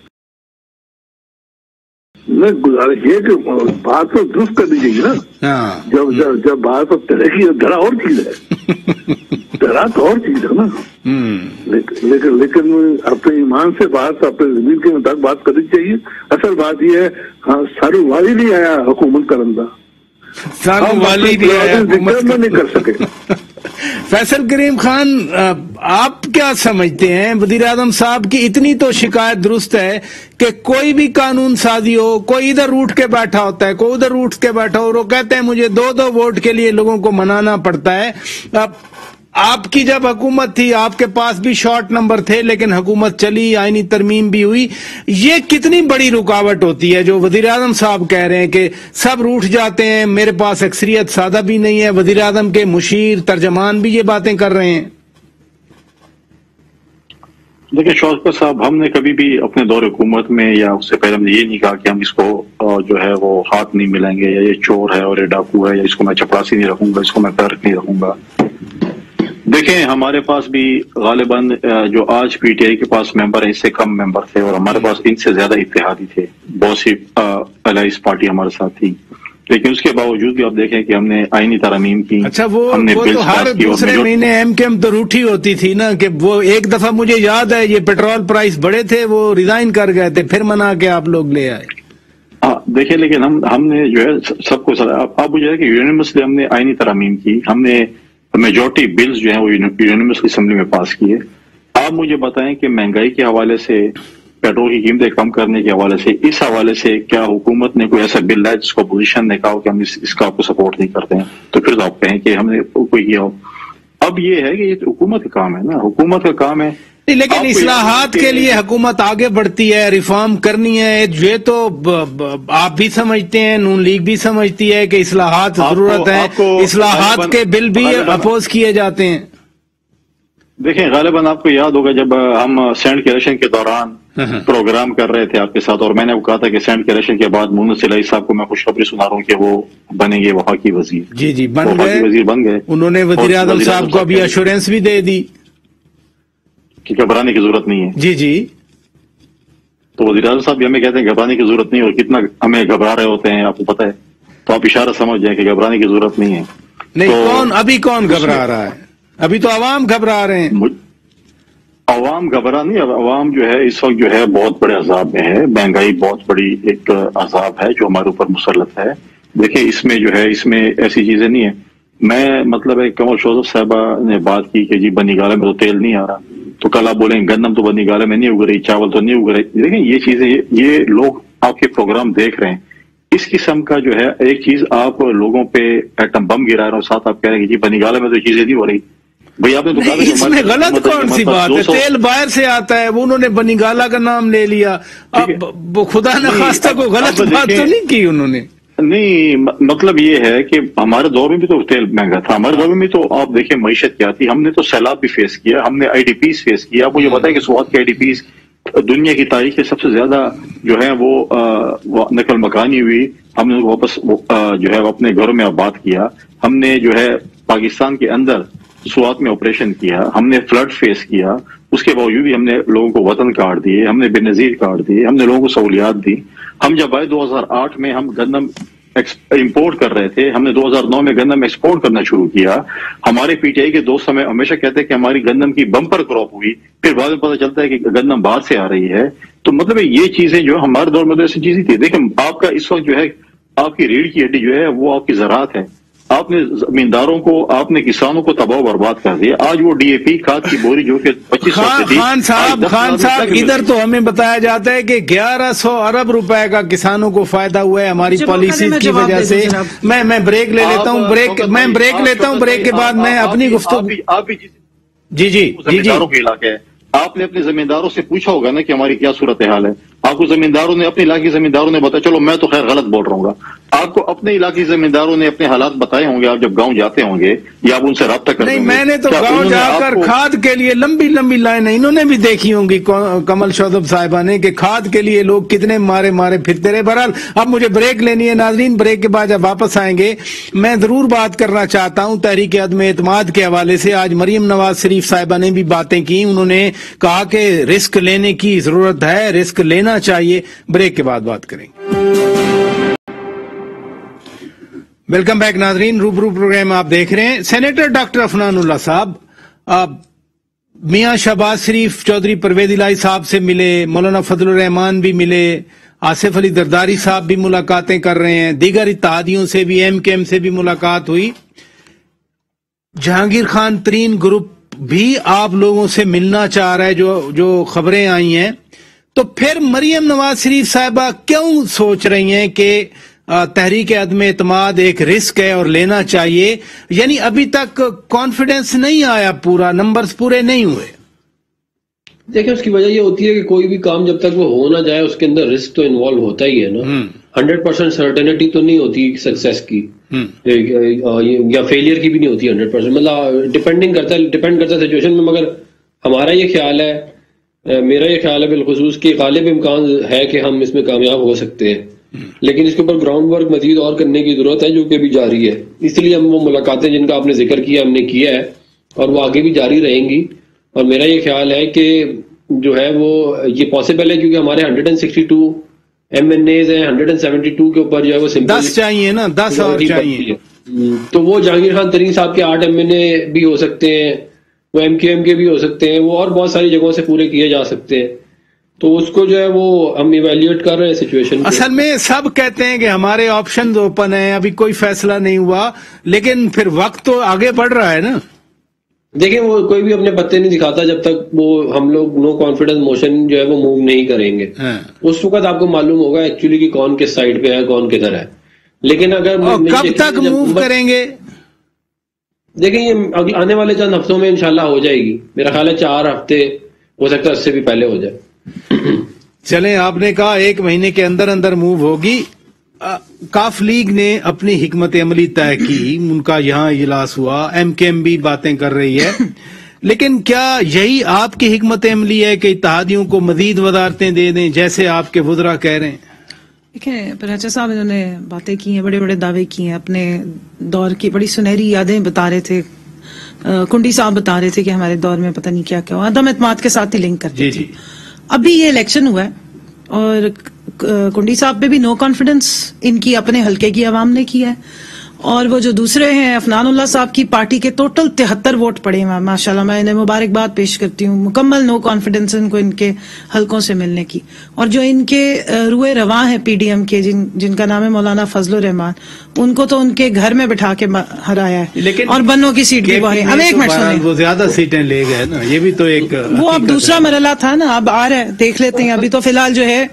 میں گزارش یہ کہ بات تو درست کرنی چاہیے نا. جب بات تو ترقی دھڑا اور چیز ہے، دھڑا تو اور چیز ہے نا. لیکن اپنے ایمان سے بات، اپنے زمین کے مطابق بات کرنی چاہیے. اصل بات یہ ہے ہاں سارو والی نہیں آیا حکومت کرندہ، نہیں کر سکے. فیصل کریم خان، آپ کیا سمجھتے ہیں؟ وزیر اعظم صاحب کی اتنی تو شکایت درست ہے کہ کوئی بھی قانون سازی ہو، کوئی ادھر روٹ کے بیٹھا ہوتا ہے، کوئی ادھر روٹ کے بیٹھا ہو، وہ کہتے ہیں مجھے 2 ووٹ کے لیے لوگوں کو منانا پڑتا ہے. آپ کی جب حکومت تھی آپ کے پاس بھی شارٹ نمبر تھے، لیکن حکومت چلی، آئینی ترمیم بھی ہوئی. یہ کتنی بڑی رکاوٹ ہوتی ہے جو وزیر اعظم صاحب کہہ رہے ہیں کہ سب روٹھ جاتے ہیں، میرے پاس اکثریت سادہ بھی نہیں ہے. وزیر اعظم کے مشیر ترجمان بھی یہ باتیں کر رہے ہیں. دیکھیں شوکت صاحب، ہم نے کبھی بھی اپنے دور حکومت میں یا اس سے پہلے ہم نے یہ نہیں کہا کہ ہم اس کو جو ہے وہ ہاتھ نہیں ملیں گے، یا یہ چور ہے اور یہ ڈاکو ہے، یا اس کو میں چپراسی نہیں رکھوں گا، اس کو میں کلرک نہیں رکھوں گا. دیکھیں ہمارے پاس بھی غالباً جو آج پی ٹی آئی کے پاس ممبر ہیں اس سے کم ممبر تھے، اور ہمارے پاس ان سے زیادہ اتحادی تھے. بہت سی الائنس پارٹی ہمارے ساتھ تھی، لیکن اس کے باوجود بھی آپ دیکھیں کہ ہم نے آئینی ترامیم کی. اچھا وہ تو ہر دوسرے مہینے ایم کے ایم تو روٹھی ہوتی تھی نا، کہ وہ ایک دفعہ مجھے یاد ہے یہ پیٹرول پرائس بڑے تھے، وہ ریزائن کر گئے تھے، پھر منا کے آپ لوگ لے آئے. دیکھیں لیکن ہم نے جو ہے سب کو آپ مجھے کہ یونینیمسلی ہم نے آئینی ترامیم کی، ہم نے میجورٹی بلز جو ہیں وہ یونینیمسلی اسمبلی میں پاس کیے. آپ مجھے بتائیں کہ مہنگائی کے حوالے سے، پیٹرول کی قیمتیں کم کرنے کے حوالے سے، اس حوالے سے کیا حکومت نے کوئی ایسا بل ہے جس کو اپوزیشن نے کہا کہ ہم اس کا آپ کو سپورٹ نہیں کرتے ہیں؟ تو پھر آپ کہیں کہ ہم نے کوئی کیا ہو. اب یہ ہے کہ یہ حکومت کا کام ہے نا، حکومت کا کام ہے. لیکن اصلاحات کے لیے حکومت آگے بڑھتی ہے، ریفارم کرنی ہے، یہ تو آپ بھی سمجھتے ہیں، نون لیگ بھی سمجھتی ہے کہ اصلاحات ضرورت ہے، اصلاحات کے بل بھی اپوز کیے جاتے ہیں. دیکھیں غالباً آپ کو یاد ہوگا جب ہم سینٹ کے الیکشن کے دوران پروگرام کر رہے تھے آپ کے ساتھ، اور میں نے کہا تھا کہ سینٹ کے الیکشن کے بعد مونس الہی صاحب کو میں خوشخبری سنا رہا ہوں کہ وہ بنیں گے وفاقی وزیر. جی بن گئے، وزیر بن گئے. انہوں نے وزیر اعظم صاحب کو ابھی ایشورنس بھی دے دی کہ گھبرانے کی ضرورت نہیں ہے. جی تو وزیر اعظم صاحب بھی ہمیں کہتے ہیں گھبرانے کی ضرورت نہیں، اور کتنا ہمیں گھبرا رہے ہوتے ہیں آپ کو پتہ ہے. تو آپ اشارہ سمجھ جائیں کہ گھبرانے کی ضرورت نہیں ہے. نہیں، ابھی کون گھبرا رہا ہے؟ ابھی تو عوام گھبرا رہے ہیں. عوام گھبرا نہیں، عوام جو ہے اس وقت جو ہے بہت بڑے عذاب میں ہے. مہنگائی بہت بڑی ایک عذاب ہے جو ہمارے اوپر مسلط ہے. دیکھیں اس میں جو ہے اس میں ایسی چیزیں نہیں ہیں. میں مطلب ہے کمل شوزف صاحبہ نے بات کی کہ جی بنی گالہ میں تو تیل نہیں آ رہا، تو کل آپ بولیں گندم تو بنی گالہ میں نہیں اگ رہی، چاول تو نہیں اگ رہی. دیکھیں یہ چیزیں، یہ لوگ آپ کے پروگرام دیکھ رہے ہیں، اس قسم کا جو ہے ایک چیز آپ لوگوں پہ ایٹم بم گرا رہے ہو، ساتھ آپ کہہ رہے ہیں کہ جی بنگالہ میں تو چیزیں نہیں ہو رہی. بھئی آپ نے تو کہا کہ اس میں غلط کون سی بات ہے؟ تیل باہر سے آتا ہے، وہ انہوں نے بنگالہ کا نام لے لیا. اب خدا نخواستہ کوئی غلط بات تو نہیں کی انہوں نے. نہیں، مطلب یہ ہے کہ ہمارے دور میں بھی تو تیل مہنگا تھا، ہمارے دور میں تو آپ دیکھیں معیشت کیا تھی. ہم نے تو سیلاب بھی فیس کیا، ہم نے آئی ڈی پیز فیس کیا. آپ مجھے بتائیں کہ سوات کے آئی ڈی پیز دنیا کی تاریخ کے سب سے زیادہ جو ہے وہ نقل مکانی ہوئی. ہم نے واپس جو ہے اپنے گھروں میں آباد کیا. ہم نے جو ہے پاکستان کے اندر سوات میں آپریشن کیا، ہم نے فلڈ فیس کیا. اس کے باوجود بھی ہم نے لوگوں کو وطن کاٹ دیے، ہم نے بے نظیر کاٹ دیے، ہم نے لوگوں کو سہولیات دی. ہم جب آئے 2008 میں ہم گندم امپورٹ کر رہے تھے، ہم نے 2009 میں گندم ایکسپورٹ کرنا شروع کیا. ہمارے پی ٹی آئی کے دوست ہمیں ہمیشہ کہتے ہیں کہ ہماری گندم کی بمپر کراپ ہوئی، پھر بعد میں پتہ چلتا ہے کہ گندم باہر سے آ رہی ہے. تو مطلب یہ چیزیں جو ہمارے دور میں تو ایسی چیزیں تھی. دیکھیں آپ کا اس وقت جو ہے آپ کی ریڑھ کی ہڈی جو ہے وہ آپ کی زراعت ہے. آپ نے زمینداروں کو، آپ نے کسانوں کو تباہ و برباد کر دیا. آج وہ ڈی اے پی کھاد کی بوری جو کہ 2500 تھی. خان صاحب ادھر تو ہمیں بتایا جاتا ہے کہ 1100 ارب روپے کا کسانوں کو فائدہ ہوا ہے ہماری پالیسیز کی وجہ سے. میں بریک لے لیتا ہوں، بریک لیتا ہوں. بریک کے بعد میں اپنی گفتگو. آپ بھی جی زمینداروں کے علاقے ہے، آپ نے اپنے زمینداروں سے پوچھا ہوگا نا کہ ہماری کیا صورتحال ہے. آپ کو زمینداروں نے، اپنے علاقے زمینداروں نے بتایا. چلو میں تو خیر غلط بول رہا ہوں گا، آپ کو اپنے علاقے زمینداروں نے اپنے حالات بتائے ہوں گے. آپ جب گاؤں جاتے ہوں گے یا آپ ان سے رابطہ کرتے ہوں گے. میں نے تو گاؤں جا کر کھاد کے لیے لمبی لائنیں انہوں نے بھی دیکھی ہوں گی کمل شودب صاحبہ نے، کہ کھاد کے لیے لوگ کتنے مارے پھرتے رہے. بہرحال اب مجھے بریک لینی ہے ناظرین. بریک کے بعد جب واپس آئیں گے میں ضرور بات کرنا چاہتا ہوں تحریک عدم اعتماد کے حوالے سے. آج مریم نواز شریف صاحبہ نے بھی باتیں کی. انہوں نے کہا کہ رسک لینے کی ضرورت ہے، رسک لینا چاہیے. بریک کے بعد بات کریں گے. ویلکم بیک ناظرین، روبرو پروگرام آپ دیکھ رہے ہیں. سینیٹر ڈاکٹر عفنان اللہ صاحب میاں شہباز شریف چودھری پرویز الہی صاحب سے ملے، مولانا فضل الرحمان بھی ملے، آصف علی زرداری صاحب بھی ملاقاتیں کر رہے ہیں، دیگر اتحادیوں سے بھی، ایم کے ایم سے بھی ملاقات ہوئی. جہانگیر خان ترین گروپ بھی آپ لوگوں سے ملنا چاہ رہا ہے، جو خبریں آئی ہیں. تو پھر مریم نواز شریف صاحبہ کیوں سوچ رہی ہیں کہ تحریک عدم اعتماد ایک رسک ہے اور لینا چاہیے؟ یعنی ابھی تک کانفیڈنس نہیں آیا، پورا نمبرز پورے نہیں ہوئے. دیکھیں اس کی وجہ یہ ہوتی ہے کہ کوئی بھی کام جب تک وہ ہو نہ جائے اس کے اندر رسک تو انوالو ہوتا ہی ہے نا. 100% سرٹینٹی تو نہیں ہوتی سکسیس کی یا فیلئر کی بھی نہیں ہوتی 100%. مطلب ڈپینڈ کرتا ہے سچویشن میں. مگر ہمارا یہ خیال ہے، میرا یہ خیال ہے بالخصوص کہ غالب امکان ہے کہ ہم اس میں کامیاب ہو سکتے ہیں، لیکن اس کے اوپر گراؤنڈ ورک مزید اور کرنے کی ضرورت ہے جو کہ ابھی جاری ہے. اس لیے ہم وہ ملاقاتیں جن کا آپ نے ذکر کیا ہم نے کیا ہے اور وہ آگے بھی جاری رہیں گی. اور میرا یہ خیال ہے کہ جو ہے وہ یہ پاسبل ہے کیونکہ ہمارے 162 ایم این ایز ہیں، 172 کے اوپر جو ہے وہ 10 چاہیے نا، 10 اور چاہیے. تو وہ جہانگیر خان ترین صاحب کے 8 ایم این اے بھی ہو سکتے ہیں، وہ ایم کیو ایم کے بھی ہو سکتے ہیں، وہ اور بہت ساری جگہوں سے پورے کیے جا سکتے ہیں. تو اس کو جو ہے وہ ہم ایویلیویٹ کر رہے ہیں سچویشن. اصل میں سب کہتے ہیں کہ ہمارے آپشنز اوپن ہیں، ابھی کوئی فیصلہ نہیں ہوا، لیکن پھر وقت تو آگے بڑھ رہا ہے نا. دیکھیں وہ کوئی بھی اپنے پتے نہیں دکھاتا جب تک وہ ہم لوگ نو کانفیڈنس موشن جو ہے وہ موو نہیں کریں گے. اس وقت آپ کو معلوم ہوگا ایکچولی کہ کون کس سائڈ پہ ہے، کون کدھر ہے. لیکن اگر کب تک موو کریں گے؟ دیکھیں یہ آنے والے چند ہفتوں میں انشاءاللہ ہو جائے گی. میرا خیال ہے 4 ہفتے، ہو سکتا ہے اس سے بھی پہلے ہو جائے. چلیں، آپ نے کہا 1 مہینے کے اندر موو ہوگی. کاف لیگ نے اپنی حکمت عملی طے کی، ان کا یہاں اجلاس ہوا، ایم کے ایم بھی باتیں کر رہی ہے. لیکن کیا یہی آپ کی حکمت عملی ہے کہ اتحادیوں کو مزید وزارتیں دے دیں جیسے آپ کے وزراء کہہ رہے ہیں؟ دیکھیں پراچا صاحب انہوں نے باتیں کی ہیں، بڑے بڑے دعوے کی ہیں، اپنے دور کی بڑی سنہری یادیں بتا رہے تھے. کنڈی صاحب بتا رہے تھے کہ ہمارے دور میں پتہ نہیں کیا کیا ہوا، عدم اعتماد کے ساتھ ہی لنک کرتے تھے. ابھی یہ الیکشن ہوا ہے اور کنڈی صاحب پہ بھی نو کانفیڈنس ان کی اپنے حلقے کی عوام نے کیا ہے. اور وہ جو دوسرے ہیں عفنان اللہ صاحب کی پارٹی کے ٹوٹل 73 ووٹ پڑے ہیں ماشاءاللہ. میں انہیں مبارکباد پیش کرتی ہوں. مکمل نو کانفیڈنس ان کو ان کے حلقوں سے ملنے کی. اور جو ان کے روئے رواں ہیں پی ڈی ایم کے جن کا نام ہے مولانا فضل الرحمان, ان کو تو ان کے گھر میں بٹھا کے ہرایا ہے, لیکن اور بنوں کی سیٹ بھی بڑی. اب ایک منٹ سنیں, وہ زیادہ سیٹیں لے گئے نا, یہ بھی تو ایک وہ اب دوسرا مرحلہ تھا نا, اب آ رہا ہے, دیکھ لیتے ہیں. ابھی تو فی الحال جو ہے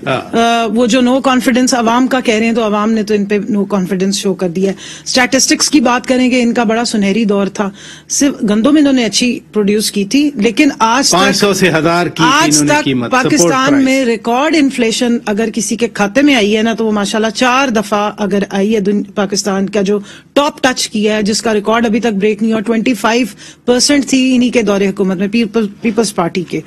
وہ جو نو کانفیڈنس عوام کا کہہ رہے ہیں, تو عوام نے تو ان پہ نو کانفیڈنس شو کر دیا ہے. اسٹیٹسٹکس کی بات کریں کہ ان کا بڑا سنہری دور تھا, صرف گندم انہوں نے اچھی پروڈیوس کی تھی, لیکن آج 500 سے 1000 کی آج تک پاکستان میں ریکارڈ انفلیشن اگر کسی کے کھاتے میں آئی ہے نا, تو وہ ماشاءاللہ 4 دفعہ اگر آئی ہے پاکستان کا جو ٹاپ ٹچ کیا ہے, جس کا ریکارڈ ابھی تک بریک نہیں ہوا. 25% تھی انہی کے دور حکومت میں پیپلز پارٹی کے.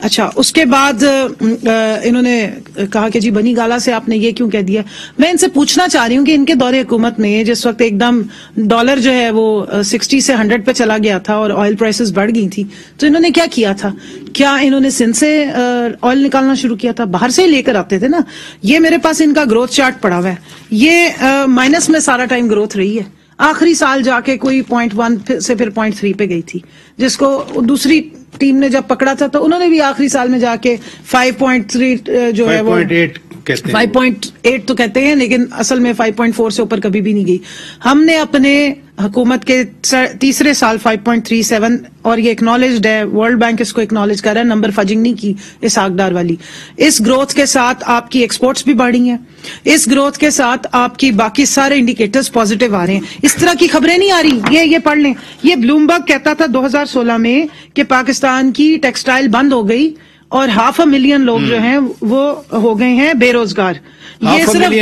اچھا, اس کے بعد انہوں نے کہا کہ جی بنی گالا سے آپ نے یہ کیوں کہہ دیا. میں ان سے پوچھنا چاہ رہی ہوں کہ ان کے دور حکومت میں جس وقت ایک دم ڈالر جو ہے وہ 60 سے 100 پہ چلا گیا تھا اور آئل پرائسز بڑھ گئی تھی, تو انہوں نے کیا کیا تھا؟ کیا انہوں نے سندھ سے آئل نکالنا شروع کیا تھا؟ باہر سے ہی لے کر آتے تھے نا. یہ میرے پاس ان کا گروتھ چارٹ پڑا ہوا ہے, یہ مائنس میں سارا ٹائم گروتھ رہی ہے. آخری سال جا کے کوئی 0.1 سے پھر 0.3 پہ گئی تھی, جس کو دوسری ٹیم نے جب پکڑا تھا تو انہوں نے بھی آخری سال میں جا کے 5.3 جو ہے وہ 5.8 تو کہتے ہیں, لیکن اصل میں 5.4 سے اوپر کبھی بھی نہیں گئی. ہم نے اپنے حکومت کے تیسرے سال 5.37, اور یہ اکنالجڈ ہے, ورلڈ بینک اس کو اکنالج کر رہا ہے, نمبر فجنگ نہیں کی اسحاق ڈار والی. اس گروتھ کے ساتھ آپ کی ایکسپورٹس بھی بڑھی ہیں, اس گروتھ کے ساتھ آپ کی باقی سارے انڈیکیٹرز پازیٹیو آ رہے ہیں. اس طرح کی خبریں نہیں آ رہی, یہ پڑھ لیں. یہ بلومبرگ کہتا تھا 2016 میں کہ پاکستان کی ٹیکسٹائل بند ہو گئی اور 500,000 لوگ جو ہیں وہ ہو گئے ہیں بے روزگار. یہ صرف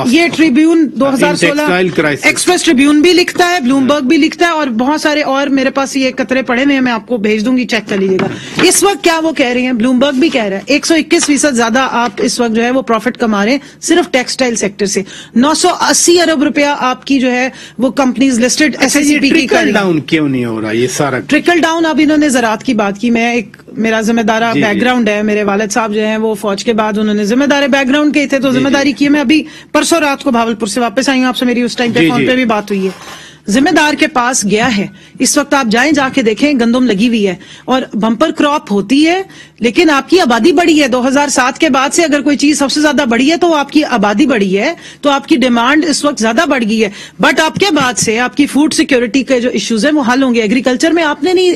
یہ ٹریبیون 2016 ایکسپریس ٹریبیون بھی لکھتا ہے, بلومبرگ بھی لکھتا ہے, اور بہت سارے اور میرے پاس یہ قطرے پڑے ہوئے ہیں, میں آپ کو بھیج دوں گی, چیک کر لیجیے گا. اس وقت کیا وہ کہہ رہے ہیں, بلومبرگ بھی کہہ رہا ہے 121% زیادہ آپ اس وقت جو ہے وہ پروفٹ کما رہے ہیں صرف ٹیکسٹائل سیکٹر سے. 980 ارب روپیہ آپ کی جو ہے وہ companies listed S S C P کی ٹرکل ڈاؤن کیوں نہیں ہو رہا؟ یہ سارا ٹرکل ڈاؤن, اب انہوں نے زراعت کی بات کی. میں ایک میرا ذمہ دارہ بیک گراؤنڈ ہے, میرے والد صاحب جو ہیں وہ فوج کے بعد انہوں نے ذمہ دار بیک گراؤنڈ کے تھے, تو ذمہ داری کی. میں ابھی پرسوں رات کو بھاولپور سے واپس آئی ہوں, آپ سے میری اس ٹائم پہ فون پہ بھی بات ہوئی ہے. ذمہ دار کے پاس گیا ہے, اس وقت آپ جائیں, جا کے دیکھیں گندم لگی ہوئی ہے اور بمپر کراپ ہوتی ہے, لیکن آپ کی آبادی بڑی ہے. 2007 کے بعد سے اگر کوئی چیز سب سے زیادہ بڑی ہے تو آپ کی آبادی بڑی ہے, تو آپ کی ڈیمانڈ اس وقت زیادہ بڑھ گئی ہے. بٹ آپ کے بعد سے آپ کی فوڈ سیکیورٹی کے جو ایشوز ہیں وہ حل ہوں گے. ایگریکلچر میں آپ نے نہیں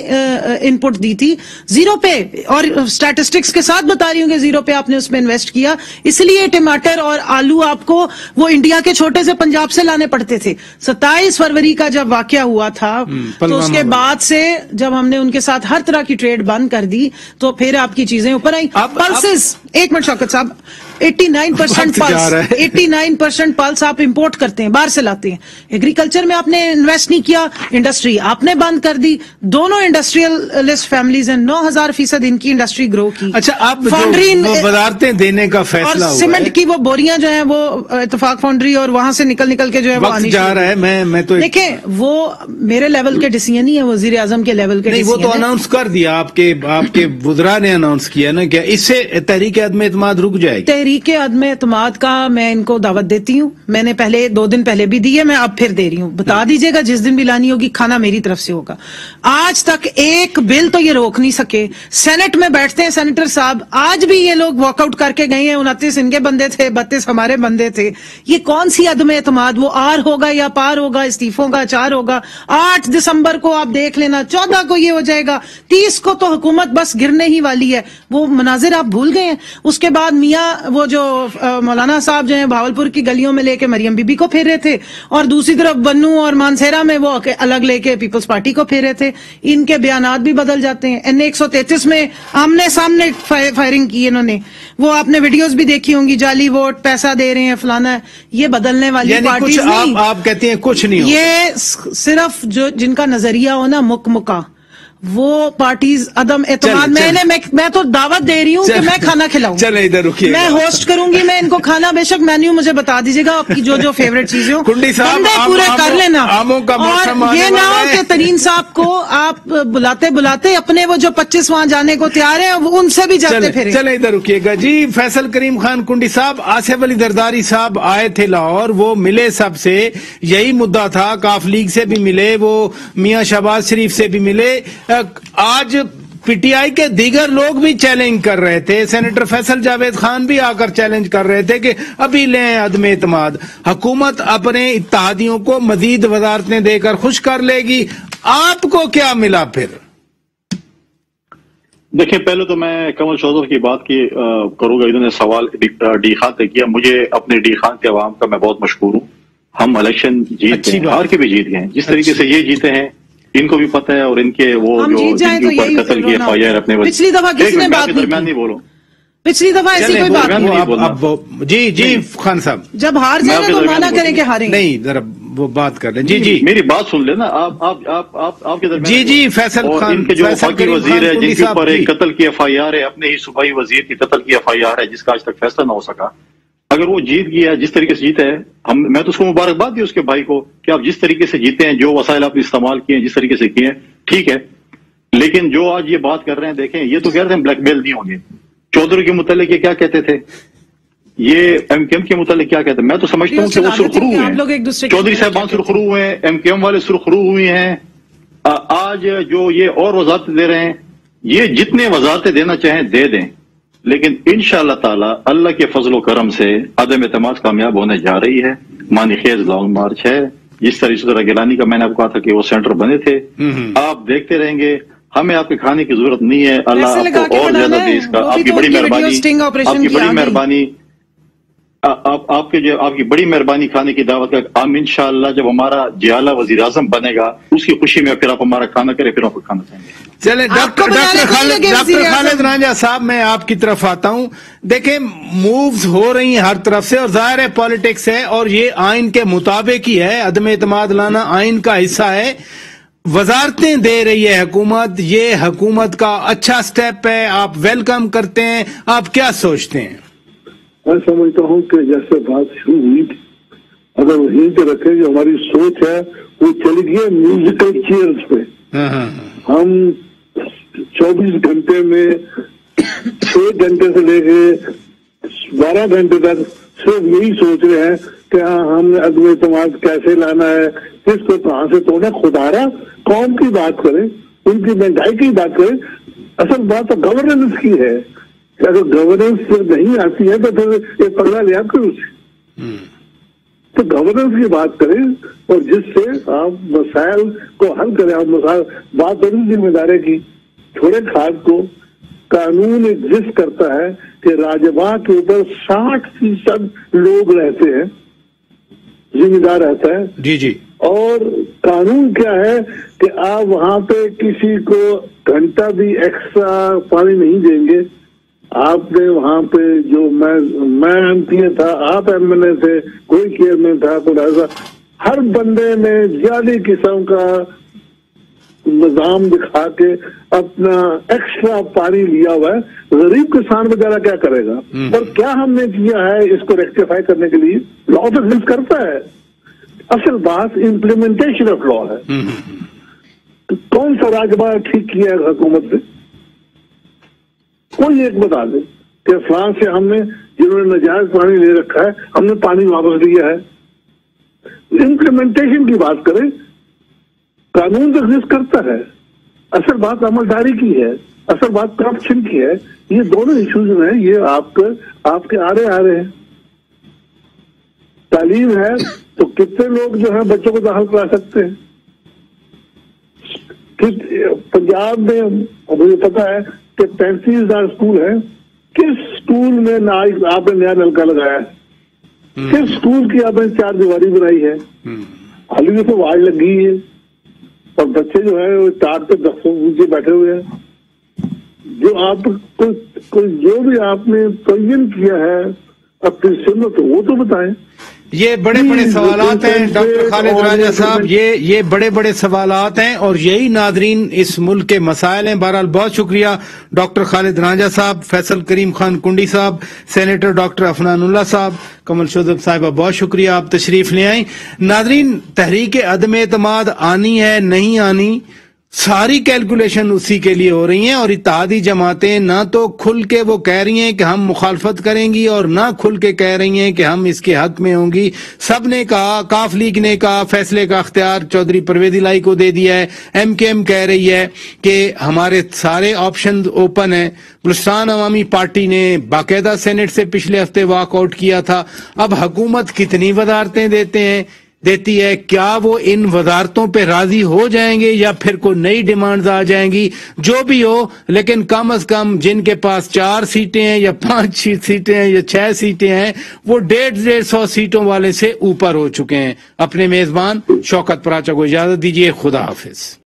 ان پٹ دی تھی, 0 پہ, اور اسٹیٹسٹکس کے ساتھ بتا رہی ہوں کہ 0 پہ آپ نے اس میں انویسٹ کیا, اس لیے ٹماٹر اور آلو آپ کو وہ انڈیا کے چھوٹے سے پنجاب سے لانے پڑتے تھے. 27 فروری کا جب واقعہ ہوا تھا تو اس کے بعد سے جب ہم نے ان کے ساتھ ہر طرح کی ٹریڈ بند کر دی تو پھر آپ کی چیزیں اوپر آئیں. پلسز, ایک منٹ شوکت صاحب, 89% پلس آپ امپورٹ کرتے ہیں, باہر سے لاتے ہیں. ایگریکلچر میں آپ نے انویسٹ نہیں کیا, انڈسٹری آپ نے بند کر دی. دونوں انڈسٹریلسٹ فیملیز ہیں, 9000% ان کی انڈسٹری گرو کی. اچھا, آپ وزارتیں دینے کا فیصلہ ہوا, سیمنٹ کی وہ بوریاں جو ہیں وہ اتفاق فاؤنڈری اور وہاں سے نکل کے جو ہے وقت جا رہا ہے. میں تو دیکھیں, وہ میرے لیول کے ڈیسیژن نہیں ہے, وزیر اعظم کے لیول کے ڈیسیژن. وہ تو اناؤنس کر دیا, آپ کے وزراء نے اناؤنس کیا نا, کہ اس سے تحریک عدم اعتماد رک جائے گی. تحریک عدم اعتماد کا میں ان کو دعوت دیتی ہوں, میں نے پہلے 2 دن پہلے بھی دی ہے, میں اب پھر دے رہی ہوں. بتا دیجیے گا جس دن بھی لانی ہوگی, کھانا میری طرف سے ہوگا. آج تک ایک بل تو یہ روک نہیں سکے. سینٹ میں بیٹھتے ہیں سینیٹر صاحب, آج بھی یہ لوگ واک آؤٹ کر کے گئے ہیں. 29 ان کے بندے تھے, 32 ہمارے بندے تھے. یہ کون سی عدم اعتماد؟ وہ آر ہوگا یا پار ہوگا, استعفوں کا 4 ہوگا. 8 دسمبر کو آپ دیکھ لینا, 14 کو یہ ہو جائے گا, 30 کو تو حکومت بس گرنے ہی والی ہے. وہ مناظر آپ بھول گئے ہیں. اس کے بعد میاں وہ جو مولانا صاحب جو ہیں بھاولپور کی گلیوں میں لے کے مریم بی بی کو پھیر رہے تھے, اور دوسری طرف بنو اور مانسیرا میں وہ الگ لے کے پیپلز پارٹی کو پھیر رہے تھے. ان کے بیانات بھی بدل جاتے ہیں. NA 133 میں آمنے سامنے فائرنگ کی انہوں نے, وہ آپ نے ویڈیوز بھی دیکھی ہوں گی. جعلی ووٹ, پیسہ دے رہے ہیں, فلانا. یہ بدلنے والی پارٹیز نہیں. آپ کہتے ہیں کچھ نہیں, یہ صرف جو جن کا نظریہ ہو نا مکا, وہ پارٹیز عدم اعتماد میں تو دعوت دے رہی ہوں کہ میں کھانا کھلاؤں. چلے ادھر رکیے, میں ہوسٹ کروں گی, میں ان کو کھانا بے شک مینیو مجھے بتا دیجیے گا آپ کی جو فیوریٹ چیزیں ہوں, کنڈی صاحب بندے پورے کر لینا. اور یہ نہ ہو کہ ترین صاحب کو آپ بلاتے اپنے وہ جو 25 وہاں جانے کو تیار ہیں وہ ان سے بھی جاتے پھریں. چلے ادھر رکیے گا جی. فیصل کریم خان کنڈی صاحب, آصف علی زرداری صاحب آئے تھے لاہور, وہ ملے سب سے, یہی مدعا تھا, کاف لیگ سے بھی ملے, وہ میاں شہباز شریف سے بھی ملے. آج پی ٹی آئی کے دیگر لوگ بھی چیلنج کر رہے تھے, سینیٹر فیصل جاوید خان بھی آ کر چیلنج کر رہے تھے کہ ابھی لیں عدم اعتماد, حکومت اپنے اتحادیوں کو مزید وزارتیں دے کر خوش کر لے گی. آپ کو کیا ملا پھر؟ دیکھیں, پہلے تو میں کمل چودھری کی بات کی کروں گا. انہوں نے سوال ڈی خان سے کیا, مجھے اپنے ڈی خان کے عوام کا میں بہت مشکور ہوں. ہم الیکشن جیت گئے, ہار کے بھی جیت گئے. جس طریقے سے یہ جیتے ہیں ان کو بھی پتہ ہے, اور ان کے وہ جو جن کے اوپر قتل کی ایف آئی آر اپنے پچھلی دفعہ کسی نے بات درمیان نہیں بولو, پچھلی دفعہ ایسی کوئی بات نہیں. جی خان صاحب, جب ہار جائے تو مانا کریں کہ ہاریں نہیں, ذرا وہ بات کر لیں. جی میری بات سن لینا آپ کے درمیان. جی فیصل خان, ان کے جو وفاقی وزیر ہے جن کے اوپر ایک قتل کی ایف آئی آر ہے, اپنے ہی صوبائی وزیر کی قتل کی ایف آئی آر ہے جس کا آج تک فیصلہ نہ ہو سکا, اگر وہ جیت گیا جس طریقے سے جیتا ہے, میں تو اس کو مبارکباد دی اس کے بھائی کو کہ آپ جس طریقے سے جیتے ہیں, جو وسائل آپ نے استعمال کیے ہیں, جس طریقے سے کیے ہیں, ٹھیک ہے. لیکن جو آج یہ بات کر رہے ہیں, دیکھیں یہ تو کہہ رہے ہیں بلیک میل نہیں ہوں گے. چودھری کے متعلق یہ کیا کہتے تھے, یہ ایم کے ایم کے متعلق کیا کہتے ہیں, میں تو سمجھتا ہوں کہ وہ سرخرو ہوئے ہیں. چودھری صاحبان سرخرو ہوئے ہیں, ایم کے ایم والے سرخرو ہوئے ہیں. آج جو یہ اور وزارتیں دے رہے ہیں, یہ جتنے وزارتیں دینا چاہیں دے دیں, لیکن انشاءاللہ تعالی اللہ کے فضل و کرم سے عدم اعتماد کامیاب ہونے جا رہی ہے. مانی خیز لانگ مارچ ہے. جس طرح گیلانی کا میں نے آپ کو کہا تھا کہ وہ سینٹر بنے تھے, آپ دیکھتے رہیں گے. ہمیں آپ کے کھانے کی ضرورت نہیں ہے, اللہ آپ کو اور زیادہ دے اس کا. آپ کی بڑی مہربانی, آپ کی بڑی مہربانی کھانے کی دعوت کا. ہم انشاءاللہ جب ہمارا جیالہ وزیر اعظم بنے گا اس کی خوشی میں پھر آپ ہمارا کھانا کریں, پھر آپ کو کھانا چاہیں گے. چلے ڈاکٹر خالد رانجھا صاحب, میں آپ کی طرف آتا ہوں. دیکھیں مووز ہو رہی ہیں ہر طرف سے, اور ظاہر ہے پالیٹکس ہے, اور یہ آئین کے مطابق ہی ہے. عدم اعتماد لانا آئین کا حصہ ہے. وزارتیں دے رہی ہے حکومت, یہ حکومت کا اچھا سٹیپ ہے, آپ ویلکم کرتے ہیں, آپ کیا سوچتے ہیں؟ میں سمجھتا ہوں کہ جیسے بات شروع ہوئی تھی, اگر وہیں پہ رکھیں جو ہماری سوچ ہے وہ چلی گئی میوزیکل چیئرز پہ. ہم 24 گھنٹے میں 6 گھنٹے سے لے کے 12 گھنٹے تک صرف یہی سوچ رہے ہیں کہ ہم نے عدم اعتماد کیسے لانا ہے, کس کو کہاں سے توڑنا. خدارا قوم کی بات کریں, ان کی مہنگائی کی بات کریں. اصل بات تو گورننس کی ہے. اگر گورننس نہیں آتی ہے تو پھر ایک پگڑا لیا کرو اسے. تو گورننس کی بات کریں, اور جس سے آپ مسائل کو حل کریں. آپ بات بڑی ذمہ داری کی, چھوڑے کھاد کو. قانون ایگزسٹ کرتا ہے کہ راجباغ کے اوپر 60% لوگ رہتے ہیں, ذمہ دار رہتا ہے. جی اور قانون کیا ہے کہ آپ وہاں پہ کسی کو گھنٹہ بھی ایکسٹرا پانی نہیں دیں گے. آپ نے وہاں پہ جو میں ایم پی اے تھا, آپ ایم ایل اے تھے, کوئی چیئرمین تھا, کوئی ایسا, ہر بندے نے جعلی قسم کا نظام دکھا کے اپنا ایکسٹرا پانی لیا ہوا ہے. غریب کسان بیچارہ کیا کرے گا؟ اور کیا ہم نے کیا ہے اس کو ریکٹیفائی کرنے کے لیے؟ لا تو ایگزسٹ کرتا ہے, اصل بات امپلیمنٹیشن آف لا ہے. کون سا راجباغ ٹھیک کیا ہے حکومت نے؟ کوئی ایک بتا دے کہ فرانس سے ہم نے, جنہوں نے ناجائز پانی لے رکھا ہے, ہم نے پانی واپس لیا ہے. امپلیمنٹیشن کی بات کریں, قانون تو ایگزسٹ کرتا ہے, اصل بات عملداری کی ہے, اصل بات کرپشن کی ہے. یہ دونوں ایشوز ہیں, یہ آپ کے آرے ہیں. تعلیم ہے تو کتنے لوگ جو ہیں بچوں کو داخل کرا سکتے ہیں. پنجاب میں مجھے پتا ہے کہ 35,000 اسکول ہیں. کس اسکول میں آپ نے نیا نلکا لگایا ہے؟ کس اسکول کی آپ نے 4 دیواری بنائی ہے؟ حالی تو واڑ لگ گئی ہے, اور بچے جو ہے وہ 4 پہ 10 نیچے بیٹھے ہوئے ہیں. جو آپ جو بھی آپ نے تعین کیا ہے اپنی سمت وہ تو بتائیں. یہ بڑے بڑے سوالات ہیں ڈاکٹر خالد راجہ صاحب، یہ بڑے بڑے سوالات ہیں اور یہی ناظرین اس ملک کے مسائل ہیں۔ بہرحال بہت شکریہ ڈاکٹر خالد راجہ صاحب، فیصل کریم خان کنڈی صاحب، سینیٹر ڈاکٹر عفنان اللہ صاحب، کمل شوذب صاحبہ، بہت شکریہ آپ تشریف لے آئیں۔ ناظرین، تحریک عدم اعتماد آنی ہے نہیں آنی، ساری کیلکولیشن اسی کے لیے ہو رہی ہیں، اور اتحادی جماعتیں نہ تو کھل کے وہ کہہ رہی ہیں کہ ہم مخالفت کریں گی اور نہ کھل کے کہہ رہی ہیں کہ ہم اس کے حق میں ہوں گی۔ سب نے کہا، کاف لیگ نے کہا، فیصلے کا اختیار چودھری پرویز الہی کو دے دیا ہے، ایم کے ایم کہہ رہی ہے کہ ہمارے سارے آپشن اوپن ہیں، بلوچستان عوامی پارٹی نے باقاعدہ سینٹ سے پچھلے ہفتے واک آؤٹ کیا تھا۔ اب حکومت کتنی وزارتیں دیتی ہے، کیا وہ ان وزارتوں پہ راضی ہو جائیں گے یا پھر کوئی نئی ڈیمانڈز آ جائیں گی؟ جو بھی ہو، لیکن کم از کم جن کے پاس 4 سیٹیں ہیں یا 5 سیٹیں ہیں یا 6 سیٹیں ہیں، وہ 150 سیٹوں والے سے اوپر ہو چکے ہیں۔ اپنے میزبان شوکت پراچا کو اجازت دیجیے، خدا حافظ۔